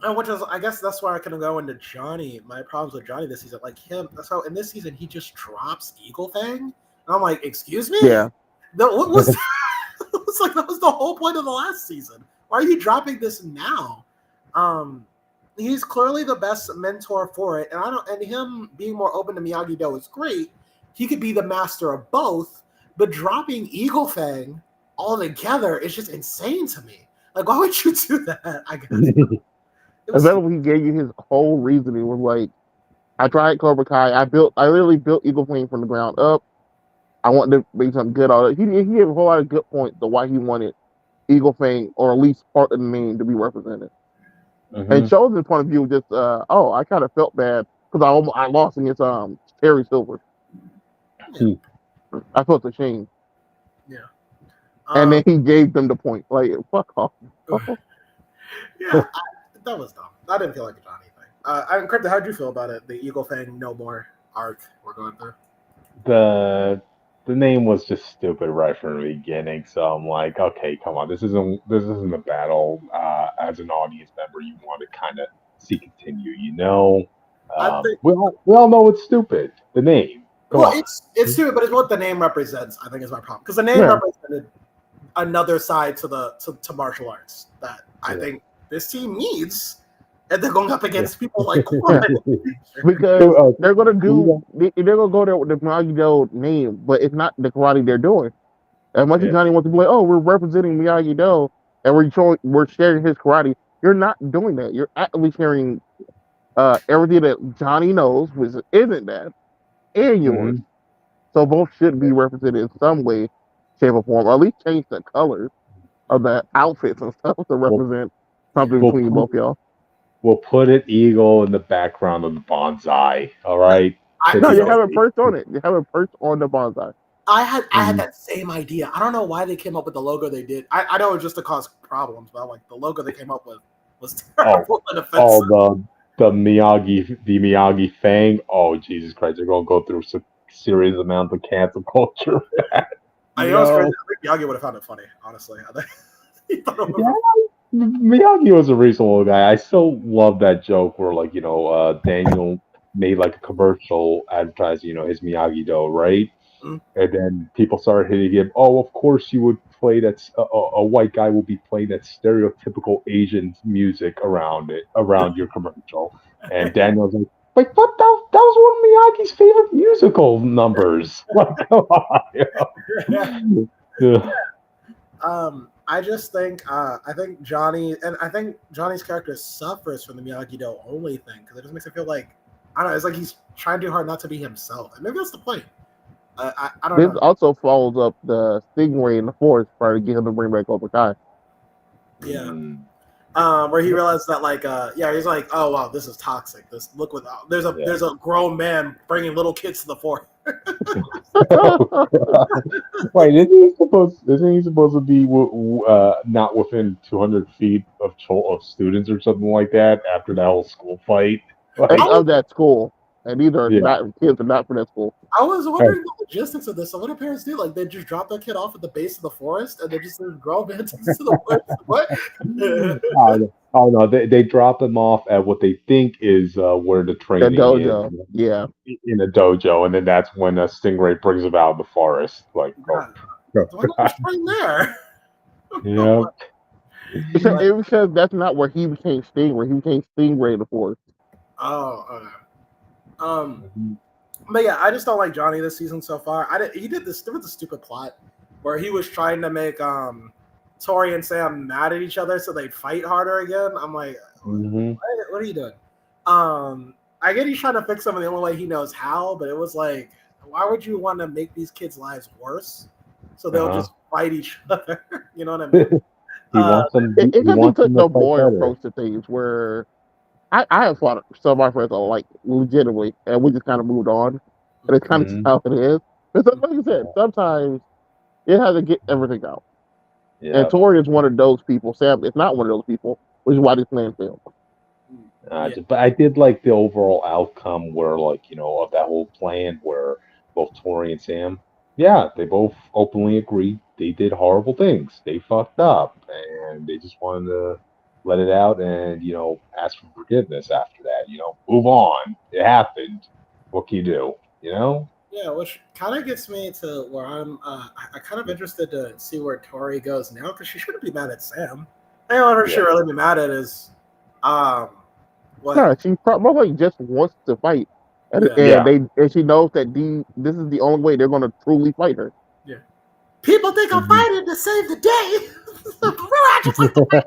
And which is, I guess that's where I can go into Johnny. My problems with Johnny this season, like him. So in this season, he just drops Eagle Fang, and I'm like, excuse me. Yeah. What was? It was like that was the whole point of the last season. Why are you dropping this now? He's clearly the best mentor for it, and I don't. And him being more open to Miyagi-Do is great. He could be the master of both, but dropping Eagle Fang altogether is just insane to me. Like, why would you do that? I guess. And then when he gave you his whole reasoning was like, I tried Cobra Kai. I literally built Eagle Flame from the ground up. I want to make something good out of it. He gave a whole lot of good points to why he wanted Eagle Fang, or at least part of the name, to be represented. Mm-hmm. And shows his point of view just, I kind of felt bad because I lost against Terry Silver. Yeah. I felt ashamed. Yeah. And then he gave them the point. Like, fuck off. Yeah, that was dumb. I didn't feel like a Johnny thing. Crypto, how'd you feel about it? The Eagle Fang No More arc we're going through. The name was just stupid right from the beginning, so I'm like, okay, come on, this isn't a battle. As an audience member, you want to kind of see continue, you know. I think. We all know it's stupid. The name, come on. It's stupid, but it's what the name represents. I think is my problem because the name represented another side to martial arts that I think this team needs, and they're going up against people like because they're gonna go there with the Miyagi-Do name, but it's not the karate they're doing. As much as Johnny wants to be like, oh, we're representing Miyagi-Do and we're sharing his karate, you're not doing that. You're actually sharing everything that Johnny knows, which isn't that, and yours. So both should be represented in some way, shape, or form, or at least change the colors of the outfits and stuff to represent something between both y'all. We'll put an eagle in the background of the bonsai. All right. No, you have it perched on it. You have it perched on the bonsai. I had that same idea. I don't know why they came up with the logo they did. I know it was just to cause problems, but like the logo they came up with was terrible and offensive. The Miyagi Fang. Oh Jesus Christ! They're gonna go through serious amount of cancel culture. I know it's crazy. I think Yagi would have found it funny, honestly. I think he thought it Yeah, was Miyagi was a reasonable guy. I still love that joke where, like, Daniel made like a commercial advertising, his Miyagi Do, right? Mm. And then people started hitting him. Oh, of course you would play that. A white guy will be playing that stereotypical Asian music around your commercial. And Daniel's like, what? That was one of Miyagi's favorite musical numbers. Like, come on. Yeah. I just think I think Johnny's character suffers from the Miyagi Do only thing because it just makes it feel like I don't know. It's like he's trying too hard not to be himself, and maybe that's the point. I don't This know. also follows up the Stingray in the forest trying to get him to bring back Cobra Kai. Yeah. Mm, Where he realized that he's like, oh wow, this is toxic. This look what there's a grown man bringing little kids to the forest. Wait, isn't he supposed to be not within 200 feet of students or something like that after that whole school fight? And Like, of that school, and these are yeah. not kids are not from that school. I was wondering the logistics of this. So what do parents do? Like they just drop their kid off at the base of the forest and they just send grown men to the forest? What? Oh no, they drop them off at what they think is where the The training is dojo, yeah. in a dojo, and then that's when a stingray brings them out of the forest. Like, oh, God, why not just train there? yeah. It says that's not where he became Stingray. He became Stingray in the forest. Oh, okay. But yeah, I just don't like Johnny this season so far. He did this with the stupid plot where he was trying to make Tori and Sam mad at each other so they'd fight harder again. I'm like, what are you doing? I get he's trying to fix them in the only way he knows how, but it was like, why would you want to make these kids' lives worse so they'll just fight each other? You know what I mean? He wants them. It He could be wants took them the to fight boy better. approach to things where I have fought some of my friends are like legitimately, and we just kind of moved on. And it's kind of how it is. But like you said, sometimes it has to get everything out. Yeah. And Tori is one of those people. Sam is not one of those people, which is why this man failed. But I did like the overall outcome where, like, of that whole plan where both Tori and Sam, yeah, they both openly agreed they did horrible things. They fucked up and they just wanted to let it out and, ask for forgiveness after that. Move on. It happened. What can you do? Yeah, which kind of gets me to where I'm kind of interested to see where Tori goes now because she shouldn't be mad at Sam. The only person she should really be mad at is what? No, she probably just wants to fight, and she knows that this is the only way they're going to truly fight her. Yeah, people think I'm fighting to save the day. I just like to fight.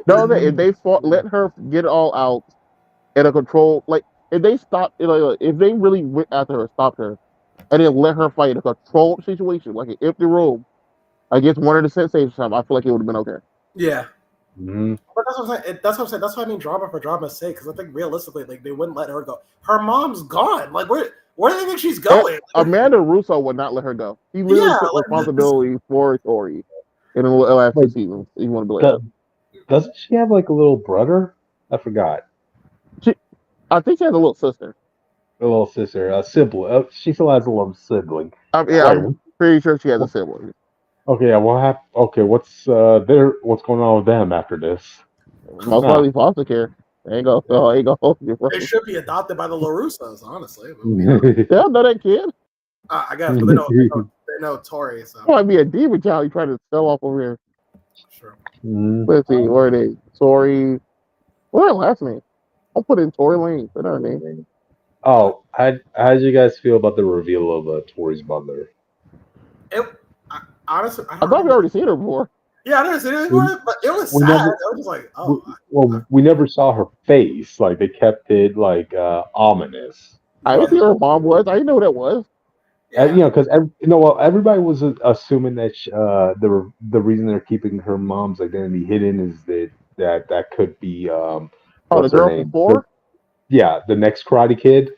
No, that if they fought, let her get it all out in a control. Like if they stop, if they really went after her, stopped her, and then let her fight in a controlled situation, like an empty room against one of the senseis or something, I feel like it would have been okay. Yeah. But that's what I'm saying. That's what I'm saying. That's why I mean drama for drama's sake. Because I think realistically, like they wouldn't let her go. Her mom's gone. Like where do they think she's going? Amanda Russo would not let her go. He literally took responsibility for Tori in the last 2 seasons. You want to believe that? Doesn't she have like a little brother? I forgot. I think she has a little sister. A little sister, a sibling. She still has a little sibling. I'm pretty sure she has a sibling. Okay, yeah. What's going on with them after this? Most likely foster care. Ain't go. They should be adopted by the LaRussos, honestly. Yeah, know that kid. I guess, but they know Tori. So might be a demon child you trying to sell off over here. Sure. Let's see, where are they? Tori. What her last name? I'll put in Tori Lane. What's her name? Oh, how did you guys feel about the reveal of Tori's mother? Honestly, I thought we already seen her before. Yeah, I never seen it before, but it was sad. I was just like, oh. We never saw her face. Like they kept it like ominous. I didn't see who her mom was. I didn't know who that was. Yeah. Because everybody was assuming that the reason they're keeping her mom's identity hidden is that could be what's the girl her name? from 4? The next Karate Kid.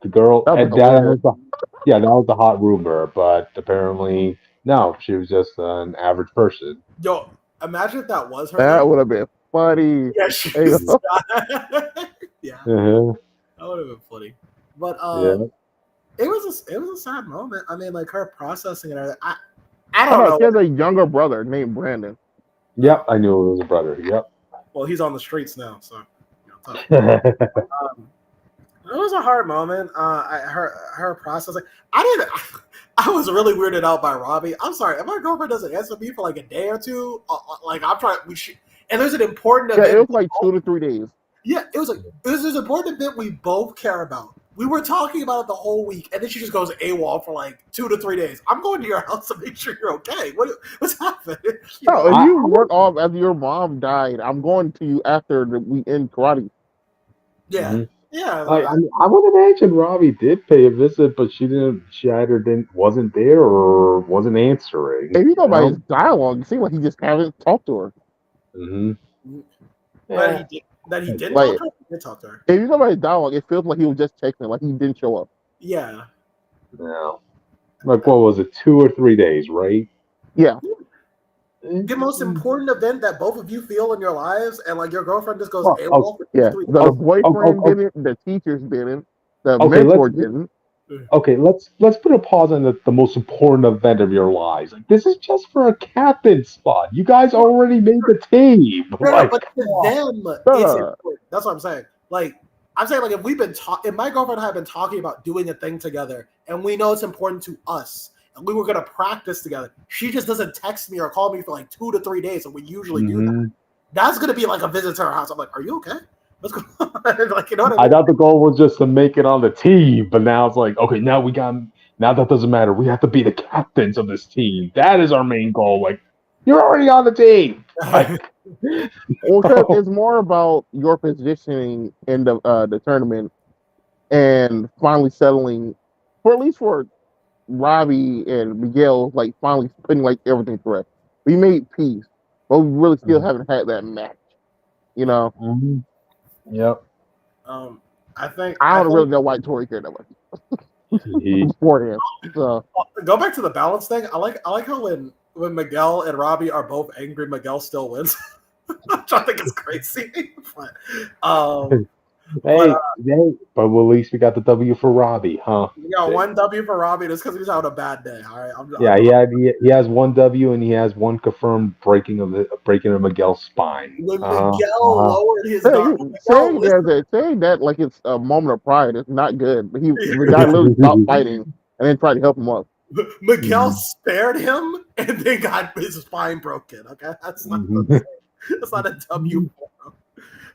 The girl. That was the hot rumor, but apparently no, she was just an average person. Yo, imagine if that was her. That would have been funny. Yeah, yeah. Uh-huh. That would have been funny. But Yeah. it was a sad moment. I mean, like her processing and everything. I Oh don't no, know. she has a younger brother named Brandon. Yep. I knew it was a brother. Yep. Well, he's on the streets now, so tough. Um, it was a hard moment. Her processing. I didn't. I was really weirded out by Robbie. I'm sorry. If my girlfriend doesn't answer me for like a day or two, like I'm trying. We should. And there's an important Yeah, it event. was like 2 to 3 days. Yeah, it was like this is an important event we both care about. We were talking about it the whole week, and then she just goes AWOL for like 2 to 3 days. I'm going to your house to make sure you're okay. What's happening? You No, know? if I, you weren't off after your mom died, I'm going to you after we end karate. Yeah, mhm. yeah. I would imagine Robbie did pay a visit, but she didn't. She either didn't wasn't there or wasn't answering. If you You go by his know. dialogue, it seems like he just haven't talked to her. Hmm. But Yeah. he didn't talk Like, to her. He did talk to her. if you go by his dialogue, it feels like he was just texting, like he didn't show up. Yeah. Yeah. Like what was it? 2 or 3 days, right? Yeah, The most important event that both of you feel in your lives, and like your girlfriend just goes Oh, oh, AWOL for two, yeah. 3 days. The oh, oh, boyfriend oh, didn't, the teachers didn't, the okay. mentor didn't. Okay. Let's put a pause on the most important event of your lives. Like this is just for a captain spot. You guys already made the team. No, Like, but come to on. them, it's Uh, important. That's what I'm saying. Like, I'm saying, like, if we've been talking, if my girlfriend and I have been talking about doing a thing together, and we know it's important to us, and we were gonna practice together, she just doesn't text me or call me for like 2 to 3 days, and we usually do that. Hmm. That's gonna be like a visit to her house. I'm like, are you okay? What's going on? Like, you know what I I mean? thought the goal was just to make it on the team, but now it's like, okay, now we got. Now that doesn't matter. We have to be the captains of this team. That is our main goal. Like, you're already on the team. Like, well, because oh, it's more about your positioning in the tournament and finally settling, for at least for Robbie and Miguel, like finally putting like everything correct. We made peace, but we really still haven't had that match. You know, mhm. Yep. um, I think I I don't think really know why Tori cared that much He, beforehand. So go back to the balance thing. I like how when Miguel and Robbie are both angry, Miguel still wins. Which I think is crazy. but um, but but at least we got the W for Robbie, huh? we got one W for Robbie just because he's having a bad day. All right, Yeah, he has one W and he has one confirmed breaking of Miguel's spine. when Uh huh. Miguel Uh huh. lowered his hey, guard, Miguel, listen. saying that like it's a moment of pride is not good. But the guy literally stopped fighting and then tried to help him up. Miguel spared him and then got his spine broken. Okay, that's not a W for him.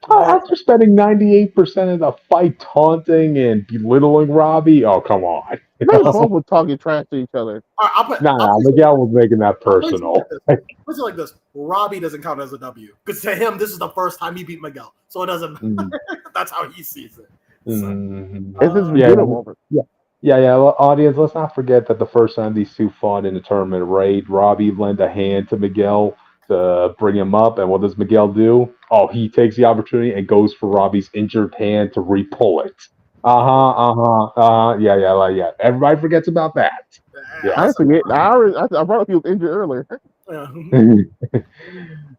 But After spending 98% of the fight taunting and belittling Robbie, oh come on. You They both know? were talking trash to each other. all right, I'll Nah, place it Miguel was making that I'll place it like personal. this. Place it like this. Robbie doesn't count as a W because to him this is the first time he beat Miguel, so it doesn't Mhm, matter. That's how he sees it. So, mhm. It's his Yeah, beginning moment. yeah. Well, audience, let's not forget that the first time these two fought in the tournament, right? Robbie lent a hand to Miguel to bring him up, and what does Miguel do? Oh, he takes the opportunity and goes for Robbie's injured hand to re-pull it. Yeah. Everybody forgets about that. I Yeah. didn't forget. I brought up he was injured earlier. yeah.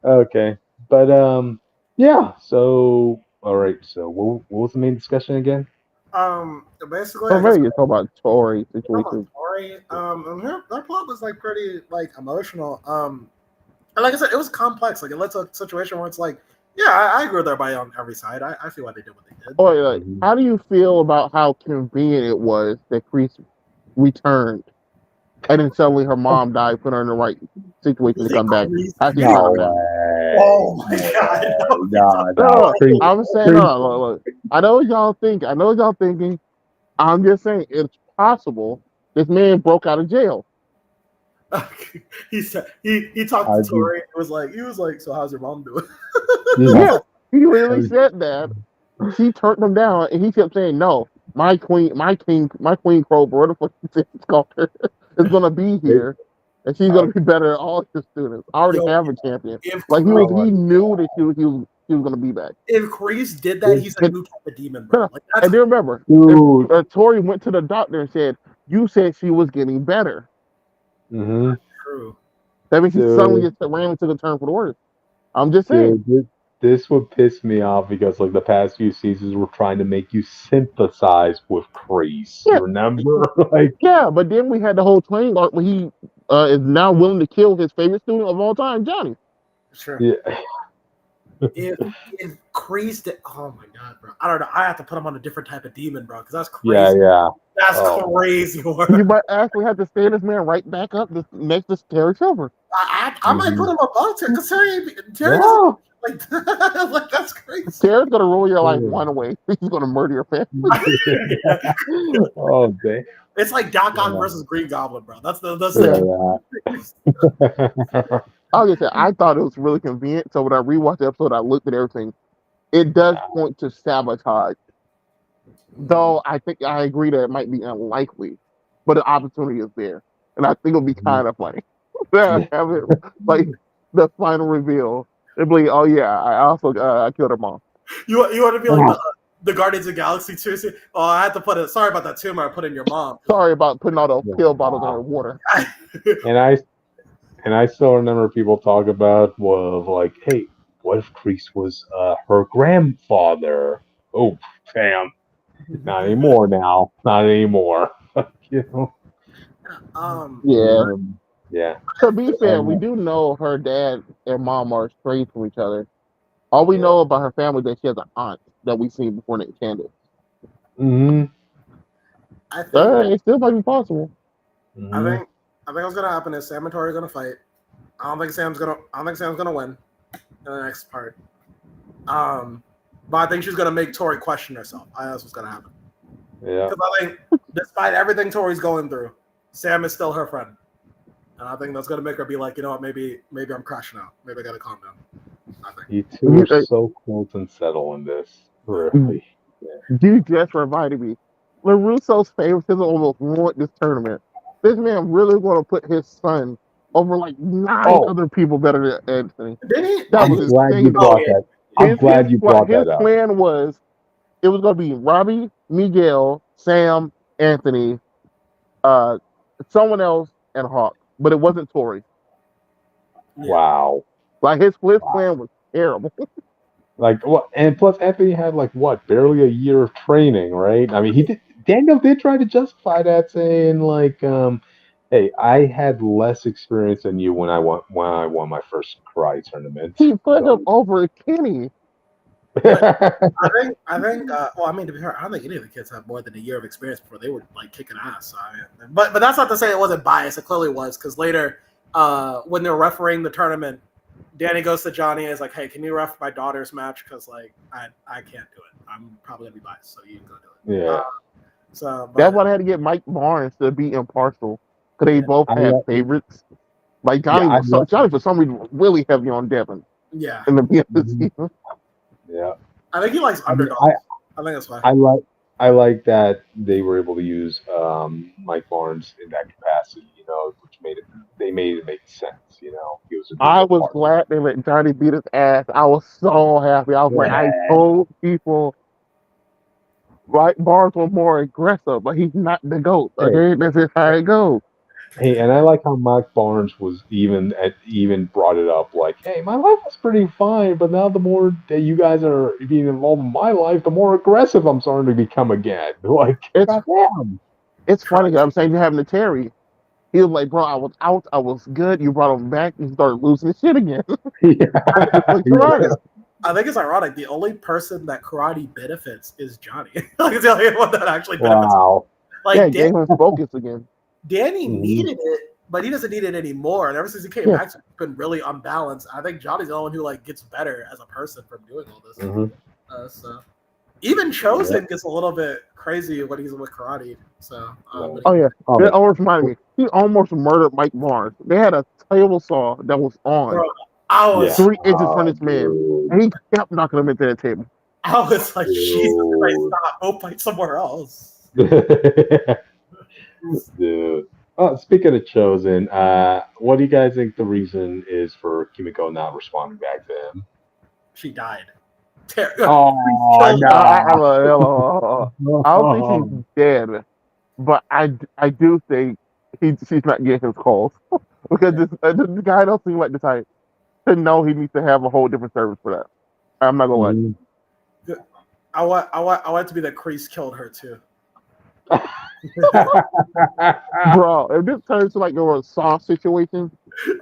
Okay, but yeah. So, all right. So, what was the main discussion again? Basically, So I guess maybe you talk about Tori we're talking about situation. Tori. And her plot was like pretty like emotional. And like I said, it was complex. Like it led to a situation where it's like, yeah, I agree with everybody on every side. I feel why they did what they did. Oh, like, Mhm. how do you feel about how convenient it was that Chris returned and then suddenly her mom died, put her in the right situation You to think come back Grease after she No got returned? back? way. Oh my No god! way. No, you No, don't. No, no. Creep, I was saying, creep. no, look. I know what y'all think. I know what y'all thinking. I'm just saying it's possible this man broke out of jail. He said he talked I to just, Tori. He was like, so how's your mom doing? yeah. Yeah, he I literally was, said that. She turned him down, and he kept saying, "No, my queen, my king, my queen Cobra, what the fuck he said it's called her, is gonna be here, and she's gonna be better than all his students. I already Yo, have a champion. if Like oh Kreese, my he knew that he was gonna be back. if Kreese did that, he's a And, new type of demon, bro. Like that's and then remember, if dude. Tori went to the doctor and said, "You said she was getting better," Mm-hmm. true. that means he suddenly Dude, just ran into the turn for the worse. I'm just saying. dude. this would piss me off because like the past few seasons were trying to make you sympathize with Kreese. Yeah, Remember? Like, yeah, but then we had the whole training arc where he is now willing to kill his favorite student of all time, Johnny. Sure. yeah, If Kreese did, oh my god, bro, I don't know. I have to put him on a different type of demon, bro, because that's yeah, crazy. yeah. That's Oh, crazy work. You might actually have to stand this man right back up next to Terry Silver. I might put him above Terry because Terry doesn't yeah. like like that's crazy. Terry's gonna roll your life one away. He's gonna murder your family. Yeah. Oh, damn. It's like Doc Ock Yeah, versus Green Goblin, bro. That's Yeah. yeah, yeah. Like I said, I thought it was really convenient. So when I rewatched the episode, I looked at everything. It does point to sabotage. Though I think I agree that it might be unlikely, but the opportunity is there. And I think it'll be kind of funny. to have it like the final reveal. It'll be, oh yeah, I also I killed her mom. You want to be like the Guardians of the Galaxy too? Oh, I had to put it. Sorry about that tumor I put in your mom. Sorry about putting all those pill bottles in Wow. her water. And I still remember people talk about was like, hey, what if Kreese was her grandfather? Oh, damn. Not anymore now. Not anymore. You know? Yeah. Yeah. To be fair, we Um, do know her dad and mom are estranged from each other. All we yeah. know about her family is that she has an aunt that we've seen before named Candace. Mm-hmm. I think It still might be possible. Mm-hmm. I think what's gonna happen is Sam and Tori are gonna fight. I don't think Sam's gonna win in the next part. But I think she's gonna make Tori question herself. That's what's gonna happen. Yeah. Because I think, despite everything Tori's going through, Sam is still her friend, and I think that's gonna make her be like, you know what, maybe I'm crashing out. Maybe I gotta calm down. I think. You two are so close and settle in this. Really. You just reminded me. LaRusso's favoritism almost ruined this tournament. This man really want to put his son over like 9 Oh, other people better than Anthony. Did he? That I'm was glad you insane. brought that. I'm glad you brought His that up. plan was it was going to be Robbie, Miguel, Sam, Anthony, uh, someone else, and Hawk. But it wasn't Tori. Yeah. Wow. Like his plan was terrible. Like what? And plus, Anthony had like what, barely a year of training, right? I mean, he did. Daniel did try to justify that, saying like, "Hey, I had less experience than you when I won my first karate tournament." He put him So, over Kenny. I think. Well, I mean, to be fair, I don't think any of the kids have more than a year of experience before they were like kicking ass. So, I mean, but that's not to say it wasn't biased. It clearly was because later, when they're refereeing the tournament, Danny goes to Johnny and is like, "Hey, can you ref my daughter's match? Because like I can't do it. I'm probably gonna be biased, so you can go do it." yeah. That's why they had to get Mike Barnes to be impartial because they both had favorites. Like Johnny, Johnny for some reason was really heavy on Devin. Yeah. In the beginning of the season. Yeah. I think he likes underdogs. I think that's why. I like that they were able to use Mike Barnes in that capacity, you know, which made it make sense, you know. He was I was glad they let Johnny beat his ass. I was so happy. I was like, I told people, right? Barnes was more aggressive, but he's not the GOAT. Okay, that's just how it goes. Hey, and I like how Mike Barnes was even brought it up, like, hey, my life was pretty fine, but now the more that you guys are being involved in my life, the more aggressive I'm starting to become again. Like, it's funny because I'm saying you're having to Terry. He was like, bro, I was out, I was good. You brought him back, and he started losing his shit again. I think it's ironic. The only person that karate benefits is Johnny. Like, it's the only one that actually benefits. Wow. Like, gave him focus again. Danny needed it, but he doesn't need it anymore. And ever since he came back, it's been really unbalanced. I think Johnny's the only one who like gets better as a person from doing all this. So even Chosen gets a little bit crazy when he's with karate. So that almost reminded me. He almost murdered Mike Barnes. They had a table saw that was on. Bro, I was 3 inches from this man, and he kept knocking him into the table. I was like, Jesus Christ, stop! Go fight somewhere else. Dude. Oh, speaking of Chosen, what do you guys think the reason is for Kimiko not responding back to him? She died. No. I don't think she's dead, but I do think she's not getting his calls because this guy don't seem like the type to know he needs to have a whole different service for that. I'm not gonna lie. Mhm. I want it to be that Kreese killed her too. Bro, if this turns to like a Saw situation,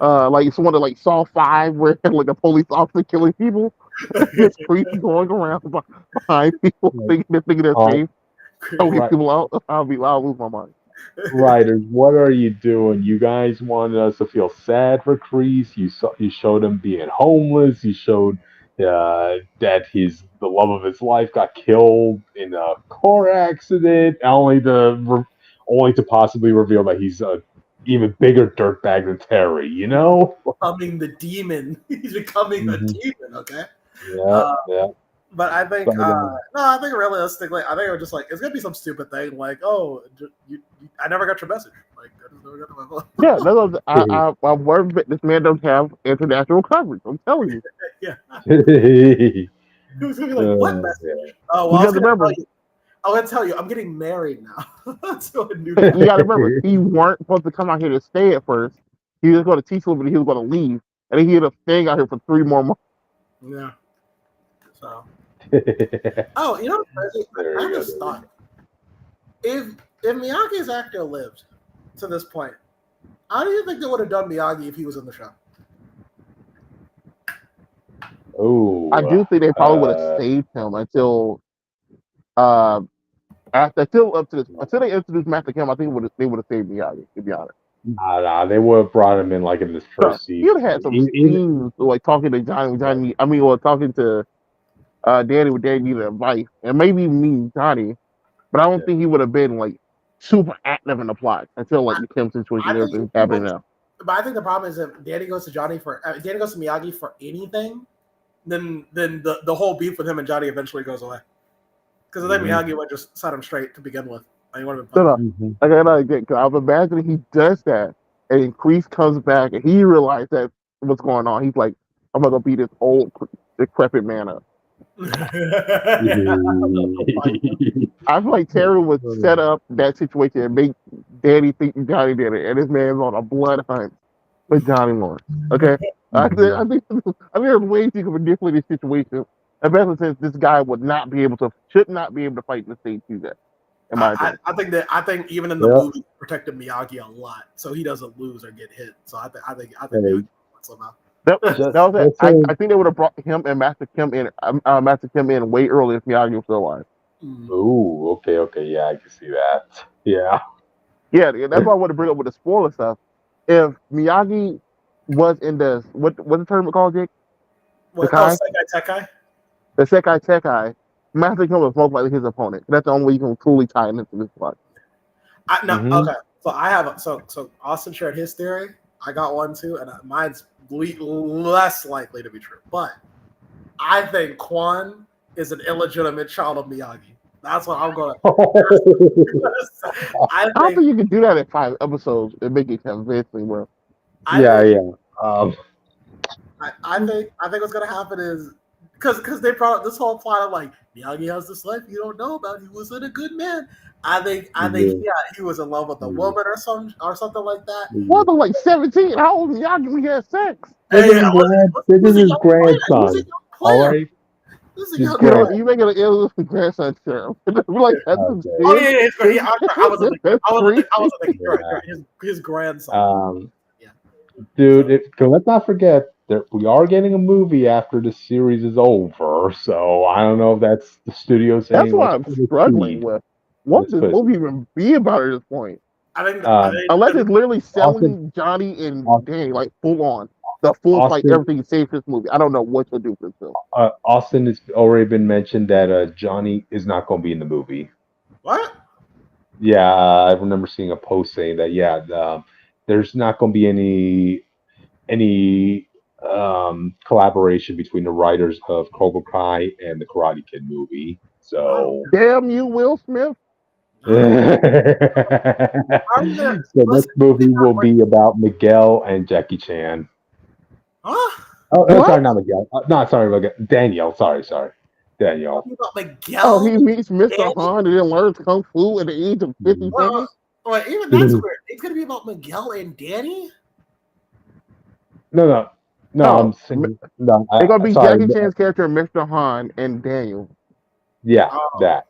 like it's one of like Saw 5 where like a police officer killing people, this creep going around behind people Like, thinking they're oh, safe, choking right. people out, I'll lose my mind. Writers, what are you doing? You guys wanted us to feel sad for Kreese. You showed him being homeless. You showed that the love of his life got killed in a car accident, only to possibly reveal that he's a even bigger dirtbag than Terry. You He's know? becoming the demon. He's becoming a Hmm. demon. Okay. Yeah, Uh, yeah. but I But think, no, I think realistically, I think it was just like it's gonna be some stupid thing like, oh, I never got your message. Like, I just never got my phone. Yeah, I'm worried that this man doesn't have international coverage. I'm telling you, Yeah, Yeah. he was gonna be like, what Yeah. message? Oh, well, you got to remember, I was gonna tell you, I'm getting married now to a new you guy. got to remember, he weren't supposed to come out here to stay at first. He was going to teach a little bit. He was going to leave, and then he ended up staying out here for 3 more months. Yeah. So, oh, you know what's crazy? There I you have go. this thought. If Miyagi's actor lived to this point, how do you think they would have done Miyagi if he was in the show? I Oh, do think they probably would have saved him uh, until up to this until they introduced Master Kim. I think they would have saved Miyagi. To be honest, nah, they would have brought him in like in this so first he would season. have had some scenes like talking to Johnny. I mean, or talking to Danny with Danny needed advice, and maybe me, Johnny. But I don't think he would have been like super active in the plot until like the Kim situation I and think everything he happening would, now. but I think the problem is if Danny goes to Miyagi for anything, then the whole beef with him and Johnny eventually goes away. Because I think Mhm. Miyagi would just set him straight to begin with. Like, he would have been So, fine. Mhm. cause I'm imagining he does that, and Kreese comes back, and he realizes that what's going on. He's like, I'm gonna beat this old decrepit man up. I feel like Terry would set up that situation and make Danny think Johnny did it, and this man's on a blood hunt with Johnny Lawrence. Okay, Mhm. I think there's ways you can manipulate this situation. Especially since this guy should not be able to fight in the stage he's at, in my opinion. I think even in the Yeah. movie protected Miyagi a lot, so he doesn't lose or get hit. So I think Miyagi Hey, won somehow. That just was it. just so I think they would have brought him and Master Kim in way earlier if Miyagi was still alive. Mm. ooh, okay, yeah, I can see that. Yeah. Yeah, that's why I want to bring up with the spoiler stuff. If Miyagi was in what's the tournament called, Jake? The What? Oh, Kai, Sekai Tekai. the Sekai Tekai. Master Kim was most likely his opponent. That's the only way you can truly tie it into this plot. No, Hmm. okay. So I have so Austin shared his theory. I got one too, and mine's less likely to be true. But I think Quan is an illegitimate child of Miyagi. That's what I'm going. I I don't think think you can do that in 5 episodes and make it convincing, bro. I Yeah, think yeah. Um, I think what's gonna happen is because they brought up this whole plot of like Miyagi has this life you don't know about. He wasn't a good man. I think yeah, yeah he was in love with a yeah. woman or something like that. What, I'm like 17? How old is Miyagi when he had sex? This Hey, is his he was a his young player. He was a grandson. young All player. right, He was a his young You know, player. you grandson. make it an ill grandson term. We're like, that's some Okay. Oh shit. yeah, I wasn't thinking. That's I crazy. wasn't thinking. You're right. Yeah. His grandson. Um, Yeah. dude, So let's not forget that we are getting a movie after the series is over. So I don't know if that's the studio That's saying what let's I'm struggling proceed. with. What Let's would this push. movie even be about at this point? I Um, think Unless it's literally Austin, selling Johnny and Aus- Danny like full on. The full fight, Austin, everything saves this movie. I don't know what to do for this film. Austin has already been mentioned that Johnny is not going to be in the movie. what? Yeah, I remember seeing a post saying that. Yeah, there's not going to be any collaboration between the writers of Cobra Kai and the Karate Kid movie. I don't So, Damn you, Will Smith. I don't. so How are you gonna this listen? movie will be about Miguel and Jackie Chan. Huh? Oh, sorry, What? not Miguel. No, sorry, Miguel. Daniel. Sorry, Daniel. Talking about Oh, Miguel he and meets Mr. Danny? Han and then learns Kung Fu at the age of 57? Well, even that's weird. It's gonna be about Miguel and Danny. No, no. No, I'm No, saying no. it's gonna be Sorry. Jackie Chan's character, Mr. Han, and Daniel. Yeah, Oh, that.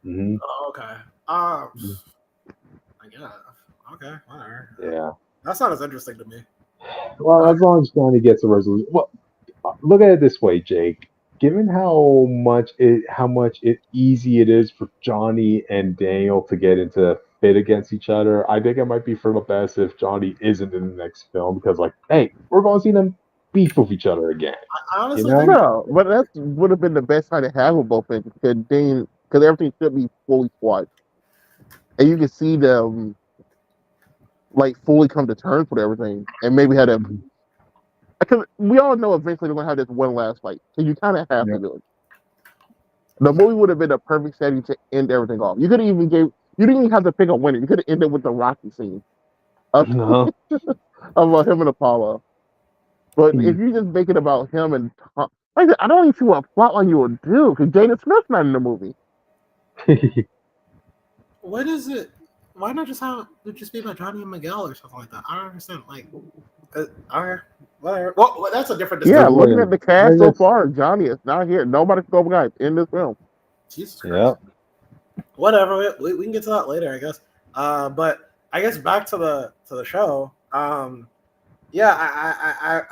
Hmm. okay. I guess. Okay, whatever. Yeah. That's not as interesting to me. Well, Uh, as long as Johnny gets a resolution. Well, look at it this way, Jake. Given how much easy it is for Johnny and Daniel to get into a fit against each other, I think it might be for the best if Johnny isn't in the next film because, like, hey, we're going to see them beef with each other again. I You honestly think know? No, but that would have been the best time to have with both of them because everything should be fully squashed, and you can see them like fully come to terms with everything, and maybe had a Mhm. because we all know eventually they're gonna have this one last fight, so you kind of have to Yeah. do it. The movie would have been a perfect setting to end everything off. You didn't even have to pick a winner. You could have ended with the Rocky scene of, Uh-huh. of him and Apollo. But if you just make it about him and Tom, like I said, I don't even see what plot line you would do because Jada Smith's not in the movie. what is it? Why not just have it just be about Johnny and Miguel or something like that? I don't understand. Like, okay, whatever. Well, that's a different Yeah, Like, discussion. looking look, at the cast like so this. far, Johnny is not here. Nobody from Cobra Kai is in this film. Jesus Yeah. Christ. Whatever. We can get to that later, I guess. But I guess back to the show. Yeah,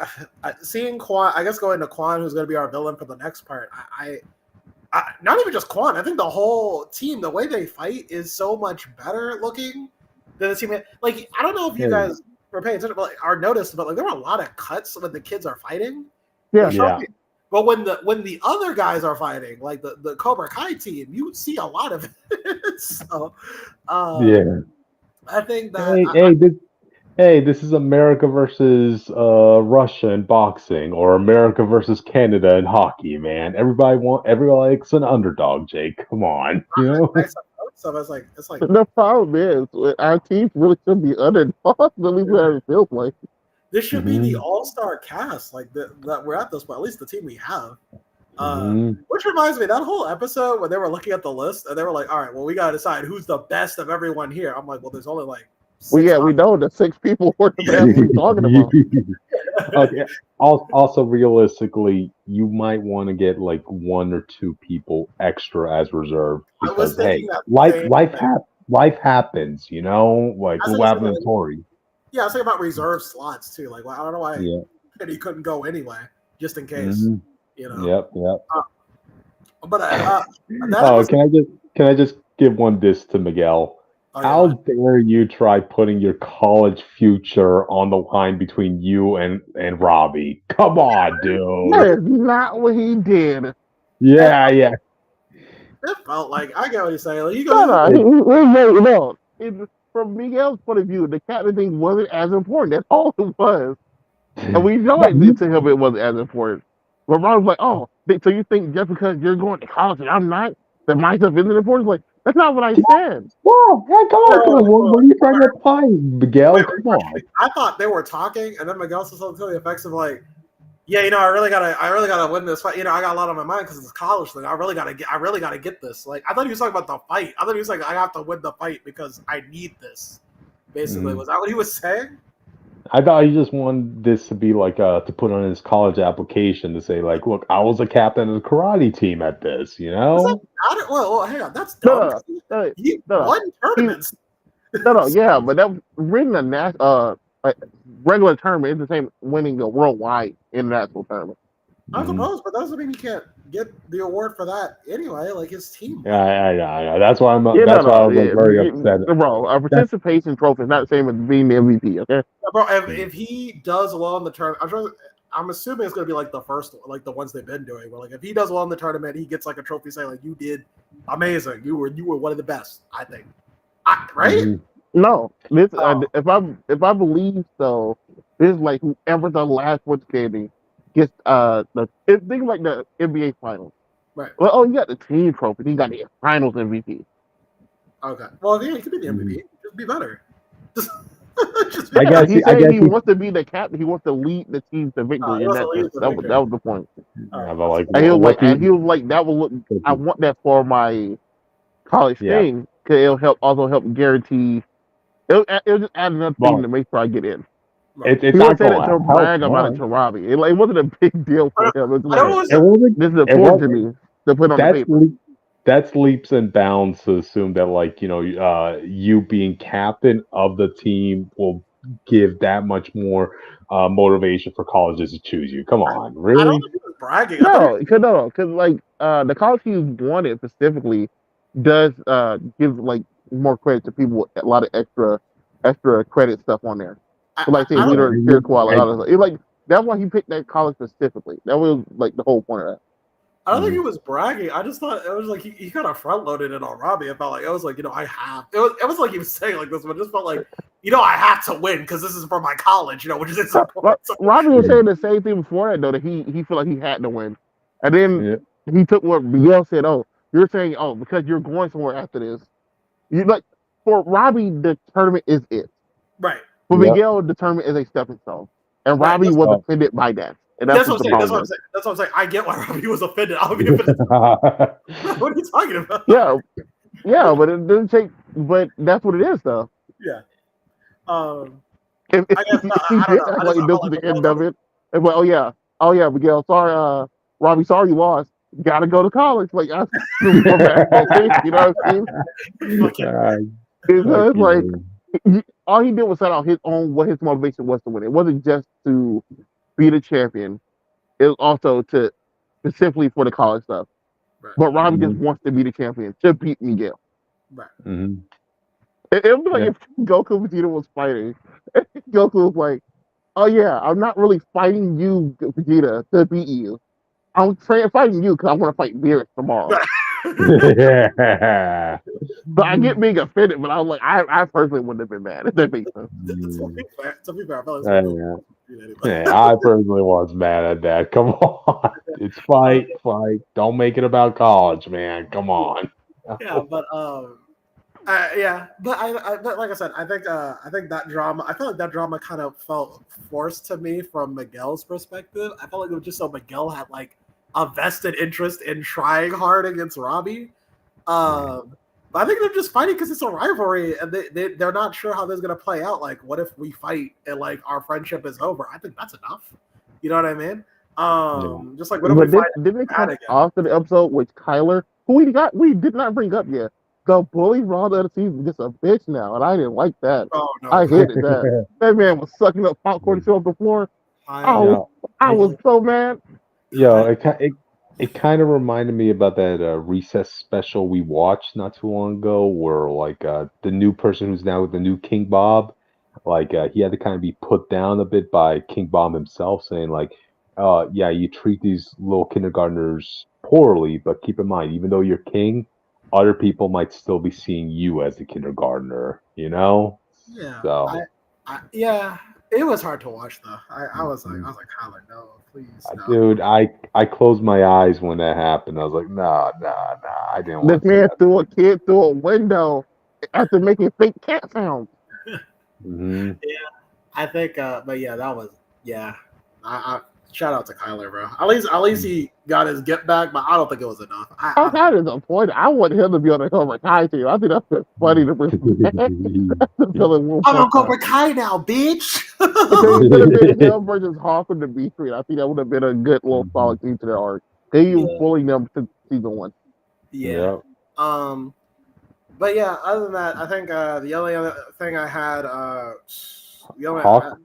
seeing Quan. I guess going to Quan, who's going to be our villain for the next part. Not even just Quan. I think the whole team, the way they fight, is so much better looking than the team. Like, I don't know if you Hey. guys were paying attention, but or noticed, but like there were a lot of cuts when the kids are fighting. They Yeah, show Yeah. me, but when the other guys are fighting, like the Cobra Kai team, you see a lot of it. So, Yeah. I think that Hey, this is America versus Russia in boxing, or America versus Canada in hockey, man. Everybody likes an underdog, Jake. Come on, you know? so it's like the problem is our team really should be underdogs. At least what it feels like. this should be the Hmm. all-star cast, like that we're at this, but at least the team we have. Hmm. Which reminds me, that whole episode when they were looking at the list and they were like, "All right, well, we gotta decide who's the best of everyone here." I'm like, "Well, there's only like Well, six yeah, we options." know the six people were the best. What are you talking about? Okay. Also, realistically, you might want to get like one or two people extra as reserve I was because thinking hey, that life same life thing. hap- life happens, you know. Like I was what thinking happened to something, Tori? yeah, I was thinking about reserve slots too. Like, well, I don't know why Yeah. he couldn't go anyway, just in case, Hmm. you know. Yep. Yep. Uh, but that Oh, episode, can I just give one diss to Miguel? oh yeah, go How ahead. dare you try putting your college future on the line between you and Robbie? Come on, That dude. is not what he did. And Yeah, yeah. it felt like I get what he's saying. Like, he No, goes, no, It, no. From Miguel's point of view, the captain thing wasn't as important. That's all it was. And we know no, it to him it wasn't as important. But Ron was like, oh, so you think just because you're going to college and I'm not, that my stuff isn't important? Like, that's not what I said. whoa, yeah, come on, come whoa, on. What whoa, are you trying to imply, Miguel? wait, Come on. I thought they were talking, and then Miguel said something to the effects of like, "Yeah, I really gotta win this fight. You know, I got a lot on my mind because it's a college thing. I really gotta get this." Like, I thought he was talking about the fight. I thought he was like, "I have to win the fight because I need this." Basically, Mhm. was that what he was saying? I thought he just wanted this to be like to put on his college application to say like, look, I was a captain of the karate team at this, you Does that know? matter? Well, hang on, that's No, dumb. no, no, He no, no. won He, tournaments. yeah, but that winning a regular tournament is the same winning a worldwide international tournament. I Mhm. suppose, but that doesn't mean he can't get the award for that anyway. Like his team Yeah, won. I know. That's why Yeah, That's why I was like yeah, very upset. bro. A That. participation trophy is not the same as being the MVP. Okay. Yeah, bro, if he does well in the tournament, I'm assuming it's gonna be like the first, like the ones they've been doing. Where like if he does well in the tournament, he gets like a trophy saying like you did amazing. You were one of the best. I think. Right? Mhm. No, this Oh, if I believe so, this is like whoever the last one standing gets think like the NBA finals. right. Well, oh, you got the team trophy, you got the finals MVP. Okay. Well, yeah, he could be the Mhm. MVP. Just be better. Just, just be I Yeah, better. guess he's I saying guess he he. wants to be the captain. He wants to lead the team to victory He in wants to that lead sense. the victory. That was the point. All right. Yeah, but like, And what's he he? was like, that will look. I want that for my college Yeah. thing because it'll help guarantee. It'll just add another thing Well, to make sure I get in. Right. It's He not wasn't saying it going to to help brag about it much. to Robbie. It wasn't a big deal for him. It's I know like what was It wasn't. this is It important to wasn't. me to put on the That's paper. that's leaps and bounds to assume that, like, you being captain of the team will give that much more motivation for colleges to choose you. Come on, I don't really? think he was bragging. I thought he No, because like the college he wanted specifically does give like more credit to people with a lot of extra credit stuff on there. So, like say I don't Yeah, leader and cheer squad, like and, all that stuff. It, like that's why he picked that college specifically. That was like the whole point of that. I don't think he Mhm. was bragging. I just thought it was like he kind of front loaded it on Robbie. It felt like it was like I have. It was like he was saying like this, but it just felt like I have to win because this is for my college. Which is important. So, Robbie was saying the same thing before that though, that he felt like he had to win, and then Yeah. he took what Miguel said. Oh, you're saying because you're going somewhere after this. You like for Robbie the tournament is it. right. For Yep. Miguel, the tournament is a stepping stone, and Right. Robbie was Oh. offended by that, and that's That's what what I'm the saying. That's problem what I'm was. saying. That's what I'm saying. I get why Robbie was offended. I would be offended. What are you talking about? Yeah, yeah, but it doesn't take. But that's what it is, though. Yeah. Um. If I guess he I don't did know. act I like just this felt is like the Miguel end kind of it, and well, oh yeah, Miguel, sorry, Robbie, sorry you lost. Got to go to college. Like that's for basketball team. You know what I mean? of fucking Ah, fuck It's like you. all he did was set out his own what his motivation was to win. It wasn't just to be the champion. It was also to specifically for the college stuff. right. But Robbie just Mhm. wants to be the champion to beat Miguel. Right. Mhm. It would be like Yeah. if Goku and Vegeta was fighting. Goku was like, "Oh yeah, I'm not really fighting you, Vegeta, to beat you. I'm fighting you because I want to fight Beerus tomorrow." Yeah. So I get being offended, but I was like, I personally wouldn't have been mad if that makes sense. Mm. To be fair, I felt like Yeah. Goku Yeah. anyway. Yeah, I personally was mad at that. Come on. It's fight, fight. Don't make it about college, man. Come on. Yeah, but yeah, but but like I said, I think that drama. I feel like that drama kind of felt forced to me from Miguel's perspective. I felt like it was just so Miguel had like a vested interest in trying hard against Robbie. But I think they're just fighting because it's a rivalry, and they're not sure how this is gonna play out. Like, what if we fight and like our friendship is over? I think that's enough. You know what I mean? Yeah. Just like what if we But fight did they bad come again? after the episode with Kyler, who we did not bring up yet? The bully Raw the other season is just a bitch now, and I didn't like that. Oh no, I Kyle, hated that. That man was sucking up popcorn shit off the floor. I Kyle, was, Yeah. I was bully, so mad. Yo, Kyle. it kind of reminded me about that recess special we watched not too long ago, where like the new person who's now with the new King Bob, like he had to kind of be put down a bit by King Bob himself, saying like, yeah, you treat these little kindergartners poorly, but keep in mind, even though you're king, other people might still be seeing you as the kindergartner, you know? Yeah, So. yeah, it was hard to watch though. I was like, Kyler, no, please, no. Dude, I closed my eyes when that happened. I was like, nah, nah, nah. I didn't This want to see man that. threw a kid through a window after making fake cat sounds. Hmm. Yeah, I think, but yeah, that was yeah. I shout out to Kyler, bro. At least he got his get back, but I don't think it was enough. I'm I don't. kind of disappointed. I want him to be on the Cobra Kai team. I think that's just funny to bring him back. That's the villain one I'm more on time. Cobra Kai now, bitch. They could have been him versus Hawk and Dimitri. I think that would have been a good little solid team to their arc. They was Yeah, bullying them since season one. yeah. Yeah. Um, but yeah, other than that, I think the only other thing I had, the only Hawk.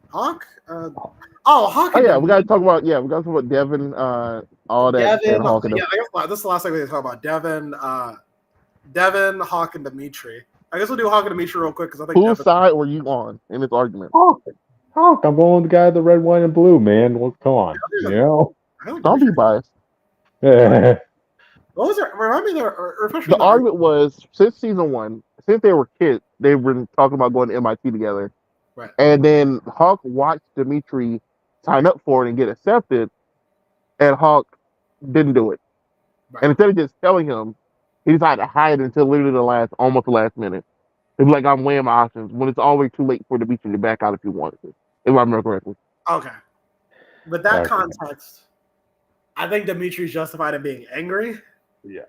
Hawk, Hawk Oh and yeah, we gotta Dimitri. talk about we gotta talk about Devin, all that, and Devin, Hawk and them. yeah, I guess this is the last thing we talk about. Devin, Hawk, and Dimitri. I guess we'll do Hawk and Dimitri real quick because I think Whose Devin. side were you on in this argument? Hawk. Hawk. I'm going with the guy with the red, white, and blue, man. Well, come on. You know? I think Don't be Dimitri. biased. Yeah. What was it? Remind me there, or refresh me The the argument. argument was since season one, since they were kids, they've been talking about going to MIT together. Right. And then Hawk watched Dimitri sign up for it and get accepted, and Hawk didn't do it. Right. And instead of just telling him, he decided to hide until literally almost the last minute. He'd be like, I'm weighing my options when it's always too late for Dimitri to back out if he wanted to, if I remember correctly. Okay. With that Okay. context, I think Dimitri's justified in being angry. Yeah.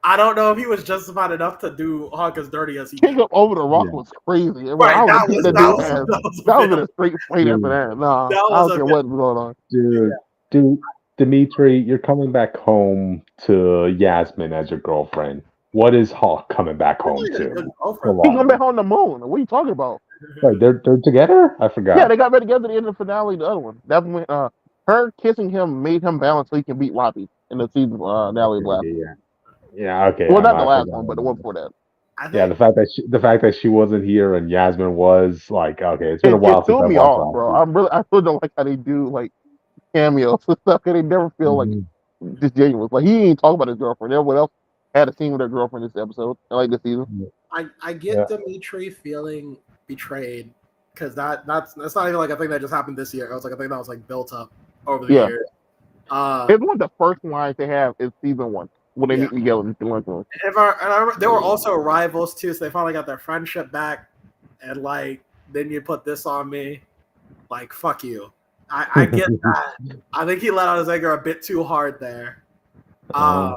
I don't know if he was justified enough to do Hawk as dirty as he King did. up over the rock Yeah. was crazy. I mean, I Right, don't that care was what that that dude was has. that was a That was in bit. a straight fight after Dude, that. Nah, That I was don't a care bit. what's going on. dude, dude, Dimitri, you're coming back home to Yasmin as your girlfriend. What is Hawk coming back home Really a to? good Come girlfriend. He come back on. on the moon. What are you talking about? Wait, they're together? I Yeah, forgot. they got back together at the end of the finale. The other one. That when her kissing him made him balance so he can beat Robbie in the season finale of the Okay, last one. yeah. Yeah, okay, Well, not the I last forgot one, but the about one that. before that. I Yeah, think the fact that she wasn't here and Yasmin was like, okay, it's been a It while since threw I me watched off, last bro. week. I still don't like how they do like cameos and stuff. And they never feel like Hmm. disingenuous. Like he didn't even talk about his girlfriend. Everyone else had a scene with their girlfriend this episode. I like this season. I Yeah. get Dimitri feeling betrayed because that's not even like a thing that just happened this year. It was like a thing that was like built up over the Yeah, years. Uh, it's one of the first lines they have is season one when they yeah. meet together in the lunchroom. And I remember, they were also rivals too, so they finally got their friendship back. And like, then you put this on me, like fuck you. I get that. I think he let out his anger a bit too hard there. Uh,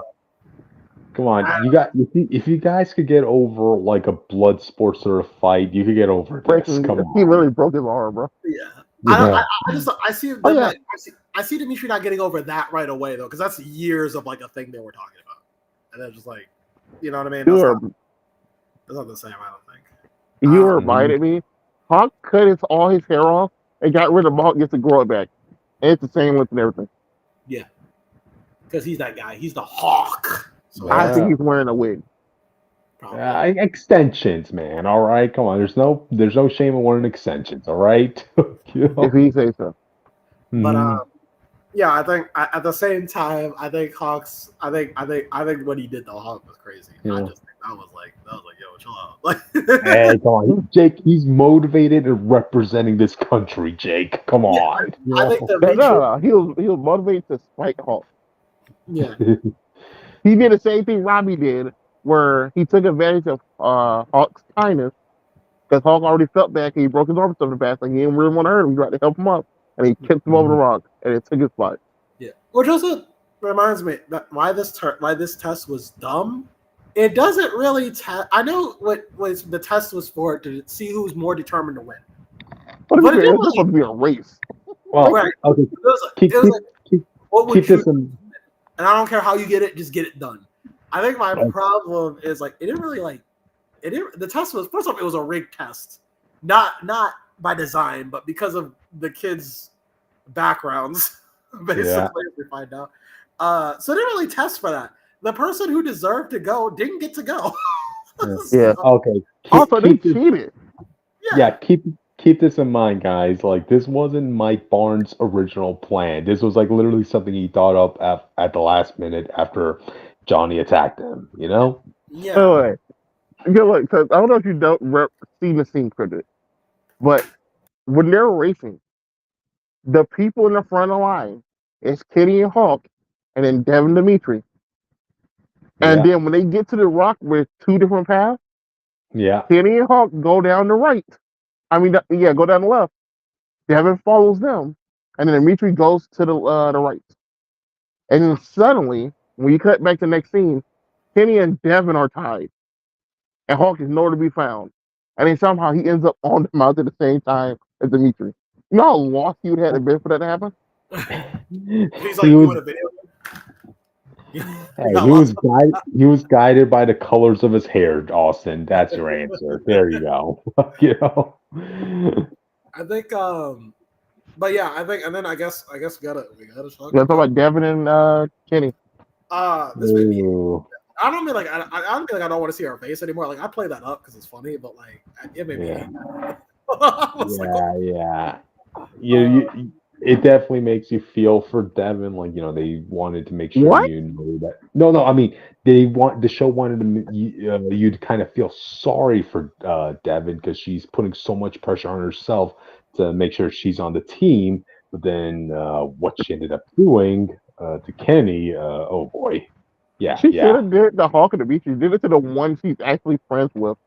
Come on, I, you got if you guys could get over like a blood sport sort of fight, you could get over this. Breaking, Come he on. literally broke his arm, bro. yeah. Yeah. I just I see Oh them yeah, not I see Dimitri not getting over that right away though, because that's years of like a thing they were talking about, and they're just like, you know what I mean? you were That's not the same. I don't think. you Mhm. reminded me. Hawk cut all his hair off and got rid of Hawk gets to grow it back. And it's the same length and everything. Yeah, because he's that guy. He's the hawk. So I yes, think Yeah. he's wearing a wig. probably. Extensions, man. All right, come on. There's no shame in wearing extensions. All right. You If know? he says so. But Mhm. yeah, I think at the same time, I think Hawks. I think what he did though, Hawk was crazy. I Yeah. just think that was like, yo, chill out. Like, Hey, come on, Jake. He's motivated and representing this country. Jake, come yeah, on. You I think know? Dimitri. He was motivated to spite Hawk. Yeah, He did the same thing Robbie did, where he took advantage of Hawk's kindness because Hawk already felt bad. He broke his arm so fast, like he didn't really want to hurt him. He tried to help him up, and he tipped him over the Mhm. rock, and it took his spot. yeah. Which also reminds me that why this test was dumb. It doesn't really test. I know what the test was for, to see who's more determined to win, But to be but it fair, didn't it's just really. supposed to be a race. Well, Right. okay. It Keep was keep like, what would keep you? this in. And I don't care how you get it, just get it done. I think my Like, problem is like it didn't really like it. Didn't, the test was first off, it was a rigged test, not by design, but because of the kids' backgrounds, yeah. basically. If we find out, so they didn't really test for that. The person who deserved to go didn't get to go. Yeah. Yeah. So, Okay. Also, they Keep this. cheated. yeah, Yeah. Keep this in mind, guys. Like this wasn't Mike Barnes' original plan. This was like literally something he thought up at the last minute after Johnny attacked him. You know. yeah, Anyway, good luck, because I don't know if you don't see the scene credit, but when they're racing, the people in the front of the line is Kenny and Hawk, and then Devin Dimitri. And Yeah. then when they get to the rock with two different paths, Yeah. Kenny and Hawk go down the right. I mean, yeah, go down the left. Devin follows them, and then Dimitri goes to the right. And then suddenly, when you cut back to the next scene, Kenny and Devin are tied, and Hawk is nowhere to be found. And then somehow he ends up on the mountain at the same time as Dimitri. You know how lost you would have to be for that to happen? he's He like was doing a video. He Hey, got lost. he was guided by the colors of his hair, Austin. That's your answer. There you go. You know. I think but yeah, I think, and then I guess we gotta talk You know, talk about about Devin and Kenny. this made me. Ooh, I don't mean like I don't feel like I don't want to see her face anymore. Like I play that up because it's funny, but like it made me yeah, hate that. I was like, what? yeah. Uh, It definitely makes you feel for Devin. Like they wanted to make sure What? you know that. No, no. I mean, the show wanted you to kind of feel sorry for Devin because she's putting so much pressure on herself to make sure she's on the team. But then what she ended up doing to Kenny, oh boy, yeah, She should yeah, have did the Hawk and the Beach. She did it to the one she's actually friends with,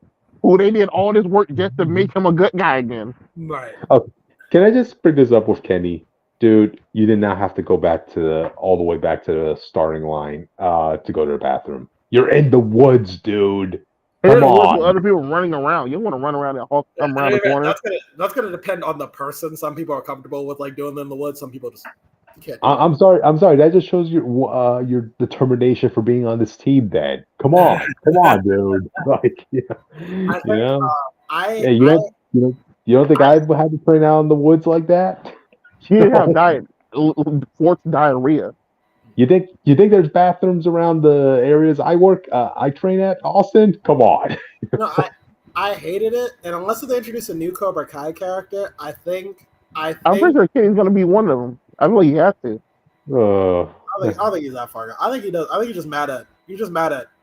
who they did all this work just to make him a good guy again. right. okay. Can I just bring this up with Kenny? Dude, you did not have to go back to all the way back to the starting line to go to the bathroom. You're in the woods, dude. It Come doesn't work with on. other people running around. You don't want to run around and Hulk Yeah, come I around the mean, corner. that's gonna depend on the person. Some people are comfortable with like doing them in the woods. Some people just can't do I'm sorry. I'm sorry. That just shows your determination for being on this team. Then come on, dude. Like, I you think know, I yeah. I You don't think I I would have to train out in the woods like that? She You didn't have know, forced diarrhea. you think there's bathrooms around the areas I train at, Austin? Come on. no I hated it, and unless they introduce a new Cobra Kai character, I I'm pretty think sure Kenny's gonna be one of them. I believe he has to. Uh, I don't think he's that far. I think he does. I think he's just mad at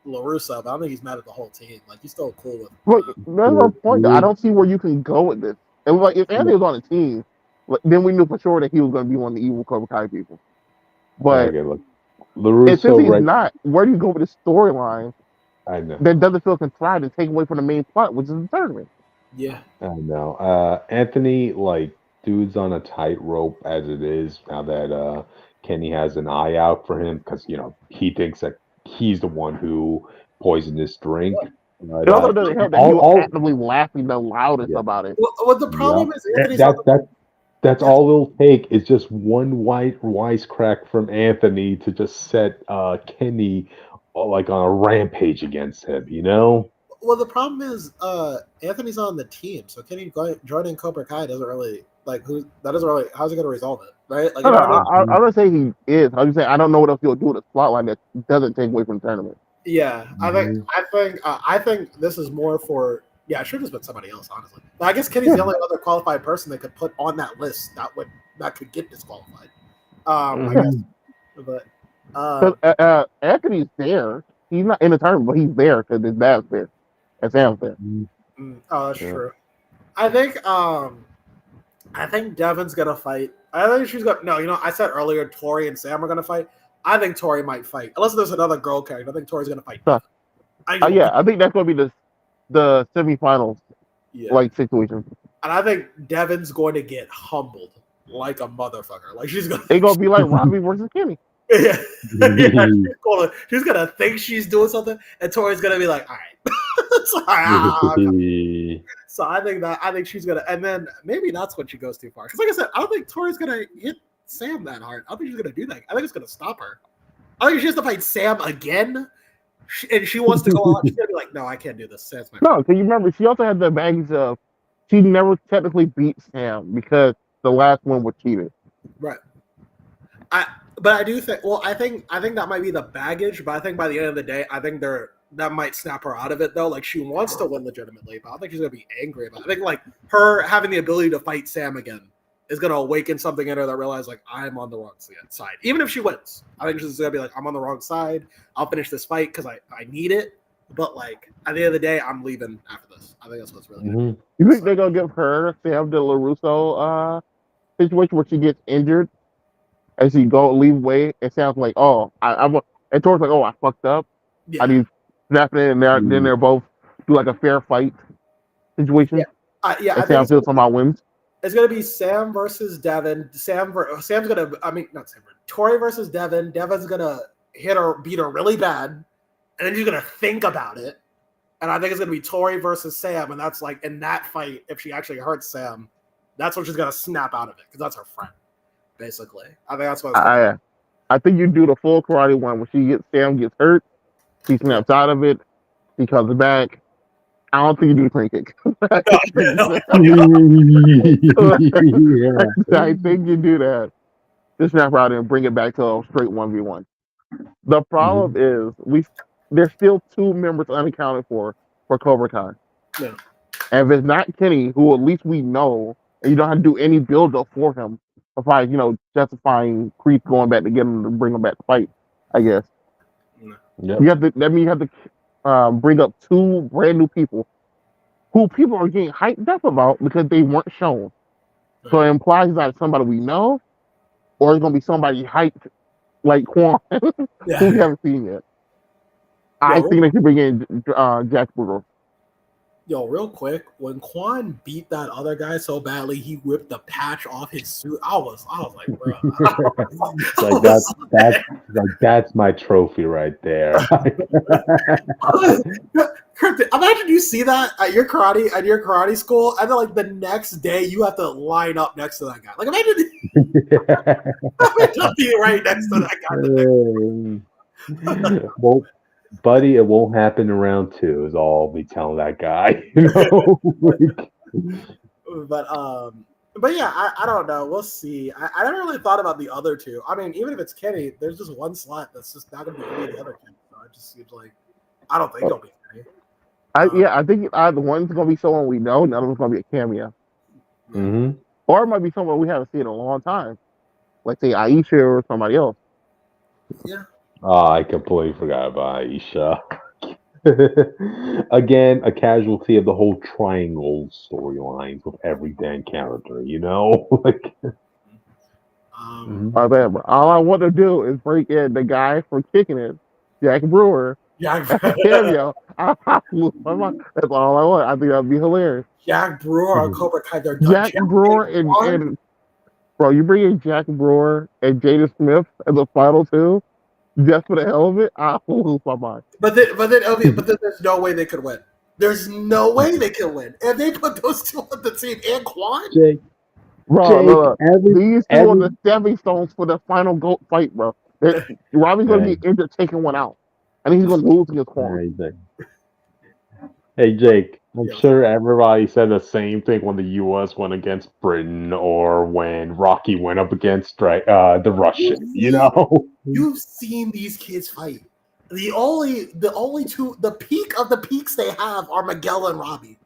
Larusso, but I don't think he's mad at the whole team. Like he's still cool with. Look, that's our point. I Larusso. don't see where you can go with this. And like, if Anthony was on the team, then we knew for sure that he was gonna be one of the evil Cobra Kai people. But Okay, look, since Larusso, he's right? not, where do you go with this storyline I know. that doesn't feel contrived and take away from the main plot, which is the tournament? Yeah, I know. Anthony, like, dude's on a tightrope as it is now that Kenny has an eye out for him because he thinks that he's the one who poisoned this drink. But It also doesn't help that he was all actively laughing the loudest yeah, about it. well, the yeah. problem is Anthony's on That the that that's yes. all it'll take is just one white wisecrack from Anthony to just set Kenny like on a rampage against him. You know? Well, the problem is Anthony's on the team, so Kenny joining Cobra Kai doesn't really like who that doesn't really how's he gonna resolve it, right? Like No, you no, know what I mean? I'm not saying he is. I'm just saying I don't know what else he'll do with a plot line that doesn't take away from the tournament. Yeah, Mhm. I think this is more for yeah. It should have just been somebody else, honestly. But I guess Kenny's Yeah. the only other qualified person they could put on that list that could get disqualified. I guess, Mhm. but 'Cause, Anthony's there. He's not in the tournament, but he's there because his dad's there and Sam's there. oh, that's Yeah. true. I think Devin's gonna fight. I think she's gonna. No, I said earlier Tori and Sam are gonna fight. I think Tori might fight, unless there's another girl character. I think Tori's gonna fight So, Devin. I think yeah, I think that's gonna be the semifinals yeah, like situation. and I think Devin's going to get humbled like a motherfucker. Like she's gonna, It's gonna be like Robbie versus Kenny. yeah, yeah. She's gonna think she's doing something, and Tori's gonna be like, all right. So, so I think she's gonna, and then maybe that's when she goes too far. Because like I said, I don't think Tori's gonna hit Sam that hard. I don't think she's gonna do that. I think it's gonna stop her. I think she has to fight Sam again, and she wants to go out. She's gonna be like, no, I can't do this. Sam's my No, because you remember she also had the baggage of she never technically beat Sam because the last one was cheated. right. But I do think. Well, I think that might be the baggage. But I think by the end of the day, I think that might snap her out of it though. Like she wants to win legitimately, but I think she's gonna be angry about it. I think like her having the ability to fight Sam again is gonna awaken something in her that realizes like I'm on the wrong side. Even if she wins, I think she's gonna be like I'm on the wrong side. I'll finish this fight because I need it. But like at the end of the day, I'm leaving after this. I think that's what's really good. You think they're gonna give her Sam the LaRusso situation where she gets injured and she leave away and Sam's like, oh, I'm and Tori's like, oh, I fucked up. I Yeah, need snap it in, and then they're both do like a fair fight yeah, situation, yeah. I and think Sam feels somehow wins. it's gonna be Sam versus Devin. Sam's gonna. I mean, not Sam. Tori versus Devin. Devin's gonna beat her really bad, and then she's gonna think about it. And I think it's gonna be Tori versus Sam, and that's like in that fight, if she actually hurts Sam, that's when she's gonna snap out of it because that's her friend, basically. I think that's what it's gonna I think you do the full karate one where Sam gets hurt, she be. Yeah. snaps out of it, she comes back. I don't think you do the clean kick. I think you do that. Just snap out and bring it back to a straight 1v1. The problem is there's still two members unaccounted for Cobra Kai. Yeah. And if it's not Kenny, who at least we know, and you don't have to do any build up for him, besides justifying Creep going back to get him to bring him back to fight, I guess. Yep. You have to. That means you have to bring up two brand new people who people are getting hyped up about because they weren't shown. So it implies it's either somebody we know, or it's gonna be somebody hyped like Quan, who we haven't seen yet. I think they should bring in Jack Brutal. Yo, real quick, when Quan beat that other guy so badly, he whipped the patch off his suit. I was like, bro, I Like was that's my trophy right there. Krypton, imagine you see that at your karate school, and then like the next day you have to line up next to that guy. Like imagine, imagine being right next to that guy. Well, buddy, it won't happen in round two. Is all I'll be telling that guy. You know. But yeah, I don't know. We'll see. I never really thought about the other two. I mean, even if it's Kenny, there's just one slot that's just not gonna be any of the other kids. So it just seems like I don't think it'll be Kenny. I think either one's gonna be someone we know, and the other one's gonna be a cameo, Hmm. or it might be someone we haven't seen in a long time, like say Aisha or somebody else. Yeah. Oh, I completely forgot about Aisha. Again, a casualty of the whole triangle storylines with every damn character, you know? Like, Um. mhm. All I want to do is break in the guy for kicking it, Jack Brewer, Jack as a cameo. I lose my mind. That's all I want. I think that'd be hilarious. Jack Brewer on Cobra Kai. They're done. Jack Jack Brewer Pt.1. and bro, you bring in Jack Brewer and Jada Smith as the final two just for the hell of it. I will lose my mind. But then there's no way they could win. There's no way they can win. And they put those two on the team and Quan. Jake, Bro, Jake, look, these two are the stepping stones for the final GOAT fight, bro. Robbie's going to hey, be injured taking one out. And he's going to lose against Quan. hey, Jake, I'm Yeah. sure everybody said the same thing when the U.S. went against Britain or when Rocky went up against the Russian, you know? You've seen these kids fight. The only two, the peak of the peaks they have are Miguel and Robbie.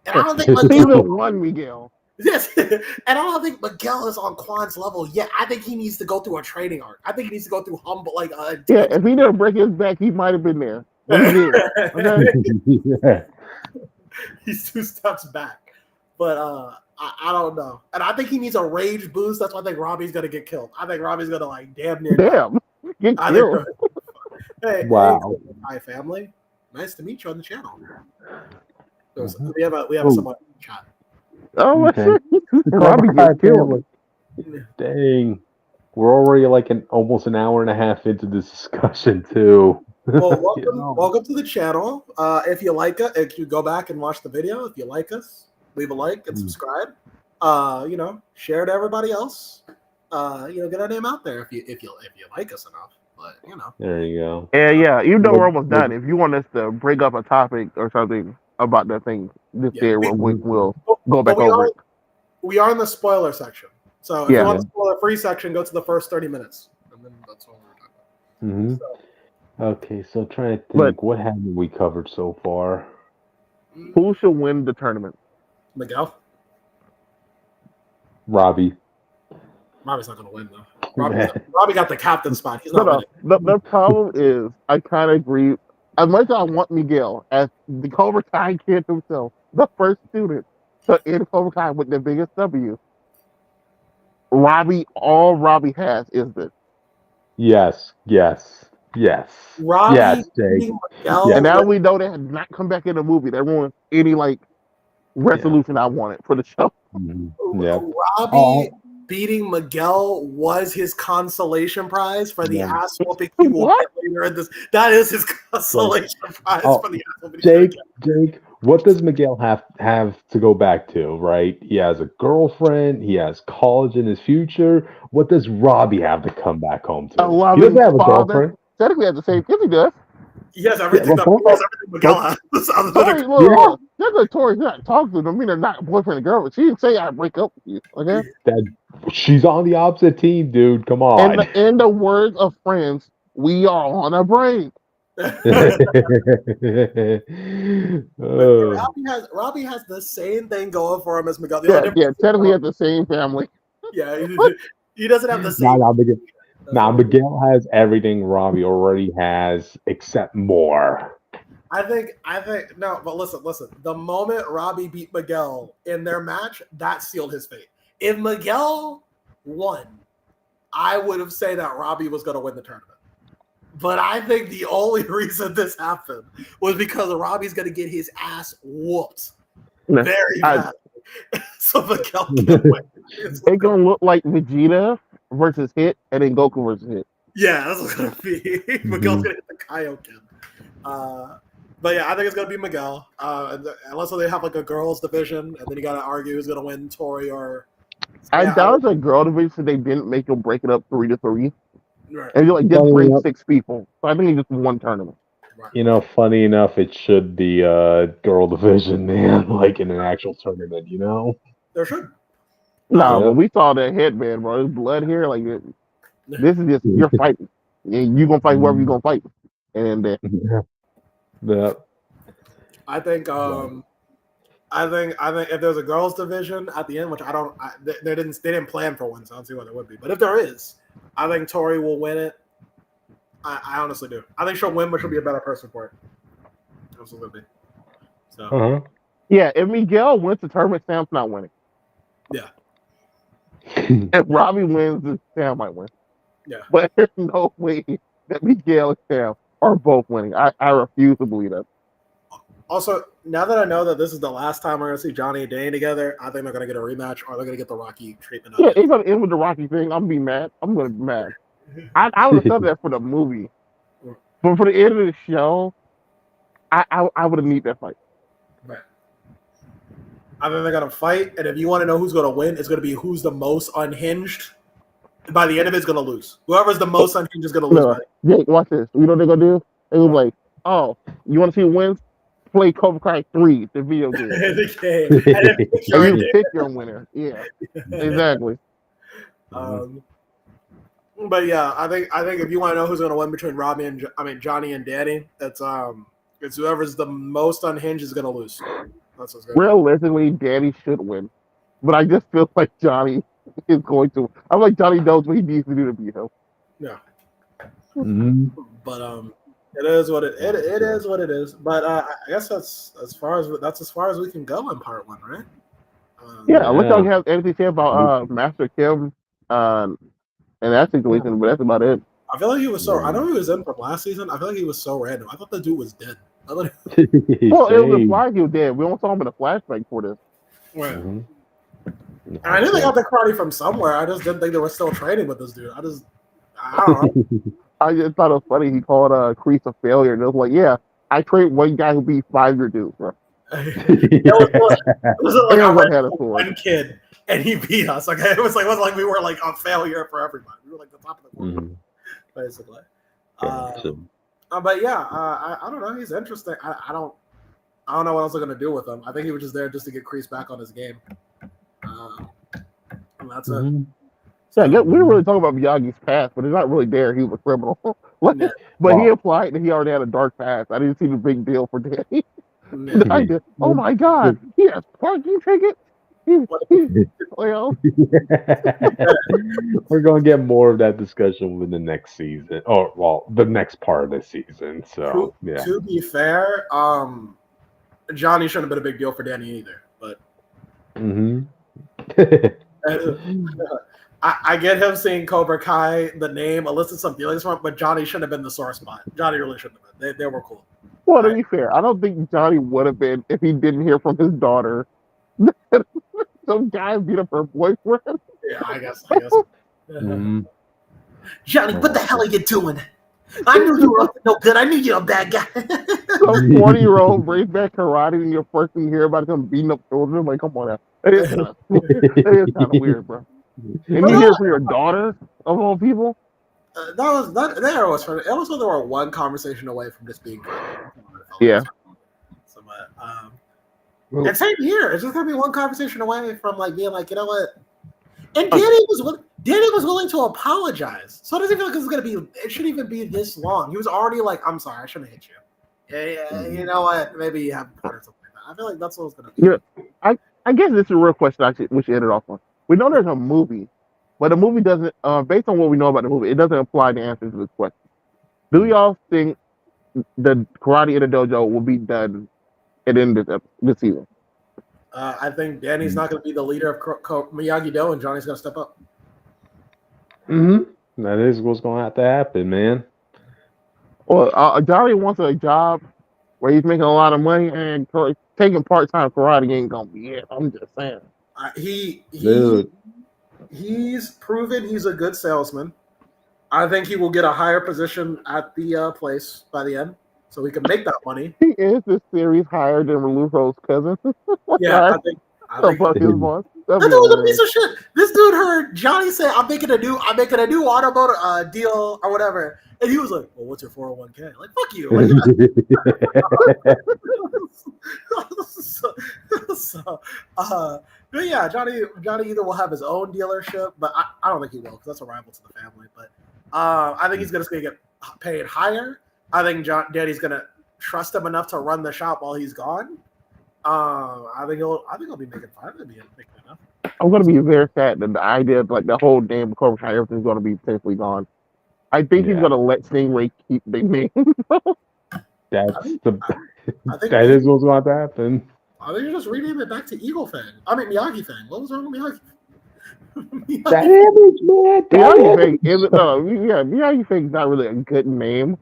And I don't think Miguel. Season one, Miguel. Yes, and I don't think Miguel is on Quan's level yet. I think he needs to go through a training arc. I think he needs to go through humble, like Yeah, if he didn't break his back, he might have been there. But he did. Okay? Yeah. He's 2 steps back. But I don't know. And I think he needs a rage boost. That's why I think Robbie's gonna get killed. I think Robbie's gonna like damn near die. Damn. Get I killed. think Wow. hi family. Nice to meet you on the channel. Mhm. We have someone in the chat. Oh, my Okay. shit. The Robbie Cobra Kai gets killed. family. Dang. We're already like almost an hour and a half into this discussion too. Well, You know. welcome to the channel. If you like it, if you go back and watch the video, if you like us, leave a like and subscribe. Share to everybody else. Get our name out there if you like us enough. But There you go. Yeah, even though we're almost Look- done, if you want us to bring up a topic or something about that thing this year, we'll go back over it. We are in the spoiler section. So if Yeah. you want the spoiler free section, go to the first 30 minutes. And then that's what we're talking about. Mhm. So, Okay, so trying to think, But- what haven't we covered so far? Who should win the tournament? Miguel? Robbie. Robbie's not going to win, though. Robbie got the captain spot. He's not winning. The problem is, I kind of agree. As much as I want Miguel as the Cobra Kai kid himself, the first student to end Cobra Kai with the biggest W, all Robbie has is this. Yes. Robbie Yes, Jake. beating Miguel. Yeah. And now we know they had not come back in the movie. They ruined any resolution I wanted for the show. Mhm. Yep. Robbie beating Miguel was his consolation prize for the ass whooping he will What? get later in this. That is his consolation prize for the ass whooping. Jake, what does Miguel have to go back to, right? He has a girlfriend, he has college in his future. What does Robbie have to come back home to? A loving He doesn't have a father. girlfriend. Technically, at the same time, he does. He has everything. Yeah, He has everything Miguel has. Other than a- Look, that's Tori's not talking to them. I mean, they're not boyfriend and girl, but she didn't say I break up with you. Okay. She's on the opposite team, dude. Come on. In the words of friends, we are on a break. Robbie has the same thing going for him as Miguel. Technically have the same family. Yeah, he doesn't have the same. Miguel has everything Robbie already has, except more. I think no, but listen. The moment Robbie beat Miguel in their match, that sealed his fate. If Miguel won, I would have said that Robbie was going to win the tournament. But I think the only reason this happened was because Robbie's going to get his ass whooped very bad. So Miguel can win. It's gonna look like Vegeta versus Hit, and then Goku versus Hit. Yeah, that's what it's gonna be. Miguel's gonna hit the Kaioken. But yeah, I think it's gonna be Miguel. Unless they have like a girls division, and then you gotta argue who's gonna win, Tori or. I doubt it's a girl division, so they didn't make them break it up 3-3, Right. and you're like just bring 6 people. So I think it's just one tournament. Right. Funny enough, it should be a girl division, man, like in an actual tournament. There should. No, but we saw that headband, bro. There's blood here. Like this is just you're fighting. You're gonna fight whoever you're gonna fight, and then yeah. I think if there's a girls division at the end, which they didn't plan for one, so I don't see what it would be. But if there is, I think Tori will win it. I honestly do. I think she'll win, but she'll be a better person for it. Absolutely. So. Yeah, if Miguel wins the tournament, Sam's not winning. Yeah. If Robbie wins, Sam might win. Yeah. But there's no way that Miguel and Sam are both winning. I refuse to believe that. Also, now that I know that this is the last time we're going to see Johnny and Danny together, I think they're going to get a rematch or they're going to get the Rocky treatment. Yeah, it's going to end with the Rocky thing. I'm going to be mad. I'm going to be mad. I would have done that for the movie. But for the end of the show, I would have need that fight. Right. I think they're going to fight, and if you want to know who's going to win, it's going to be who's the most unhinged. By the end of it, it's going to lose. Whoever's the most unhinged is going to lose. No. Jake, watch this. You know what they're going to do? They're going to be like, oh, you want to see who wins? Play Cobra Kai 3, the video game. The game. And you pick your winner. Yeah, exactly. But yeah, I think if you want to know who's going to win between Johnny and Danny, it's whoever's the most unhinged is going to lose. That's what's going. Realistically, Danny should win, but I just feel like Johnny is going to. I'm like Johnny knows what he needs to do to beat him. Yeah. Mm-hmm. But it is what it is what it is. But I guess that's as far as we can go in part 1, right? Unless y'all have anything to say about Master Kim and that situation, but that's about it. I feel like he was so. I know he was in from last season. I feel like he was so random. I thought the dude was dead. Well, it was implied he was dead. We almost saw him in a flashback for this. Right. Mm-hmm. I knew they got the karate from somewhere. I just didn't think they were still training with this dude. I don't know. I just thought it was funny. He called Kreese a failure, and it was like, yeah, I trained one guy who beat 5-year dudes, bro. It was like one kid, and he beat us. Like it wasn't like we were like a failure for everybody. We were like the top of the world, basically. But yeah, I don't know. He's interesting. I don't know what else they're gonna do with him. I think he was just there just to get Kreese back on his game. And that's it. Yeah, we didn't really talk about Miyagi's past, but it's not really there. He was a criminal. He implied that he already had a dark past. I didn't see the big deal for Danny. Oh my God, he has parking tickets. Well, we're going to get more of that discussion with the next season, the next part of the season. So, to be fair, Johnny shouldn't have been a big deal for Danny either. But I get him seeing Cobra Kai, the name, elicit some feelings from it, but Johnny shouldn't have been the sore spot. Johnny really shouldn't have been. They were cool. Well, to be fair, I don't think Johnny would have been if he didn't hear from his daughter. Some guy beat up her boyfriend. Yeah, I guess. Johnny, what the hell are you doing? I knew you were up to no good. I knew you were a bad guy. Some 20-year-old brings back karate, and your first thing you hear about him beating up children. I'm like, come on now. That is kind of weird, bro. And you hear from your daughter, of all people? It was funny. It was when they were one conversation away from just being good. Yeah. So, and same here. It's just gonna be one conversation away from like being like, you know what? And Danny was willing to apologize. So it doesn't feel like it's gonna be. It shouldn't even be this long. He was already like, "I'm sorry, I shouldn't have hit you." Yeah, you know what? Maybe you have or something like that. I feel like that's what it's gonna be. Yeah, I guess this is a real question. Actually, we should end it off on. We know there's a movie, but the movie doesn't. Based on what we know about the movie, it doesn't apply the answer to this question. Do y'all think the Karate in the Dojo will be done at the end of this season? I think Danny's not going to be the leader of Miyagi-Do, and Johnny's going to step up. That is what's going to have to happen, man. Well, Johnny wants a job where he's making a lot of money, and taking part-time karate ain't gonna be it. I'm just saying. Dude. He's proven he's a good salesman. I think he will get a higher position at the place by the end, so he can make that money. He is this series higher than Lufo's cousin. What Yeah, I the think fuck is boss? That'd that be dude was a piece hilarious. of shit. This dude heard Johnny say, I'm making a new automotive deal or whatever," and he was like, "Well, what's your 401k?" Like, fuck you. Like, so, so, but yeah, Johnny either will have his own dealership, but I don't think he will because that's a rival to the family. But I think he's gonna get paid higher. I think Daddy's gonna trust him enough to run the shop while he's gone. I think he'll be making fine. He'll be making enough. I'm gonna be very sad that the idea of like the whole damn Cobra Kai, everything's gonna be potentially gone. I think he's Yeah. gonna let Stingray keep the name. That's the. I think That is what's going to happen. I think you just rename it back to Eagle Fang. I mean Miyagi Fang. What was wrong with Miyagi? That image, man. Miyagi Fang isn't Miyagi Fang's not really a good name,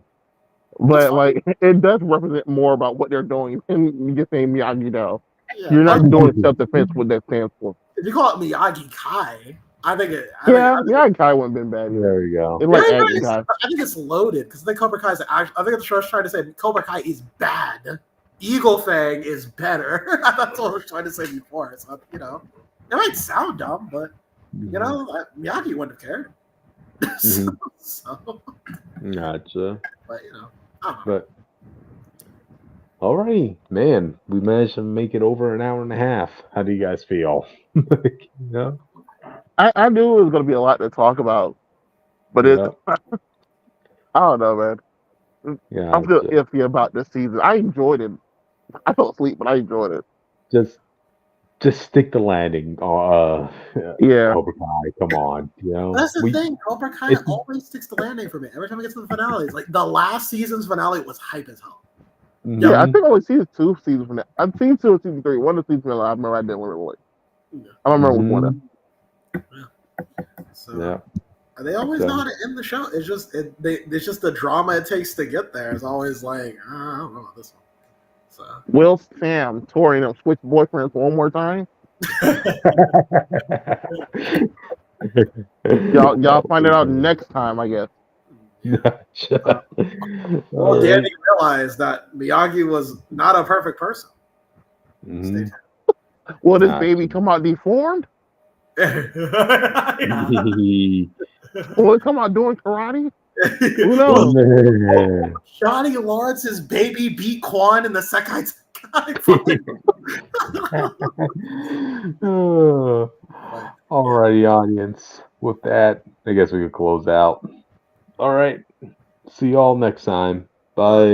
but like it does represent more about what they're doing than just saying Miyagi Do. Yeah, You're not doing self-defense what that stands for. if you call it Miyagi Kai, I think Miyagi Kai wouldn't have been bad. There we go. It's like action guy. I think it's loaded because I think Cobra Kai is actually. I think the show's trying to say Cobra Kai is bad. Eagle Fang is better. That's what I was trying to say before. So it might sound dumb, but Miyagi wouldn't have cared. So, Gotcha. but I don't know. But alrighty, man, we managed to make it over an hour and a half. How do you guys feel? I knew it was gonna be a lot to talk about, but it's I don't know, man. Yeah, I'm still iffy about this season. I enjoyed it. I fell asleep, but I enjoyed it. Just stick the landing. Yeah. Cobra Kai, come on. That's the thing. Cobra Kai always sticks the landing for me. Every time I get to the finales, like the last season's finale was hype as hell. Yeah, I think I only seen two seasons from that. I've seen 2 and season 3. One of the seasons I remember I didn't really like. I don't remember which one. So they always know how to end the show. It's just it's just the drama it takes to get there. It's always like I don't know about this one. So Will Sam touring up switch boyfriends one more time? y'all find it out next time, I guess. Well, Danny realized that Miyagi was not a perfect person. Will this baby come out deformed? Will it come out doing karate? Who knows? Johnny Lawrence's baby beat Quan in the Sekai. Alrighty, audience. With that, I guess we could close out. All right. See y'all next time. Bye.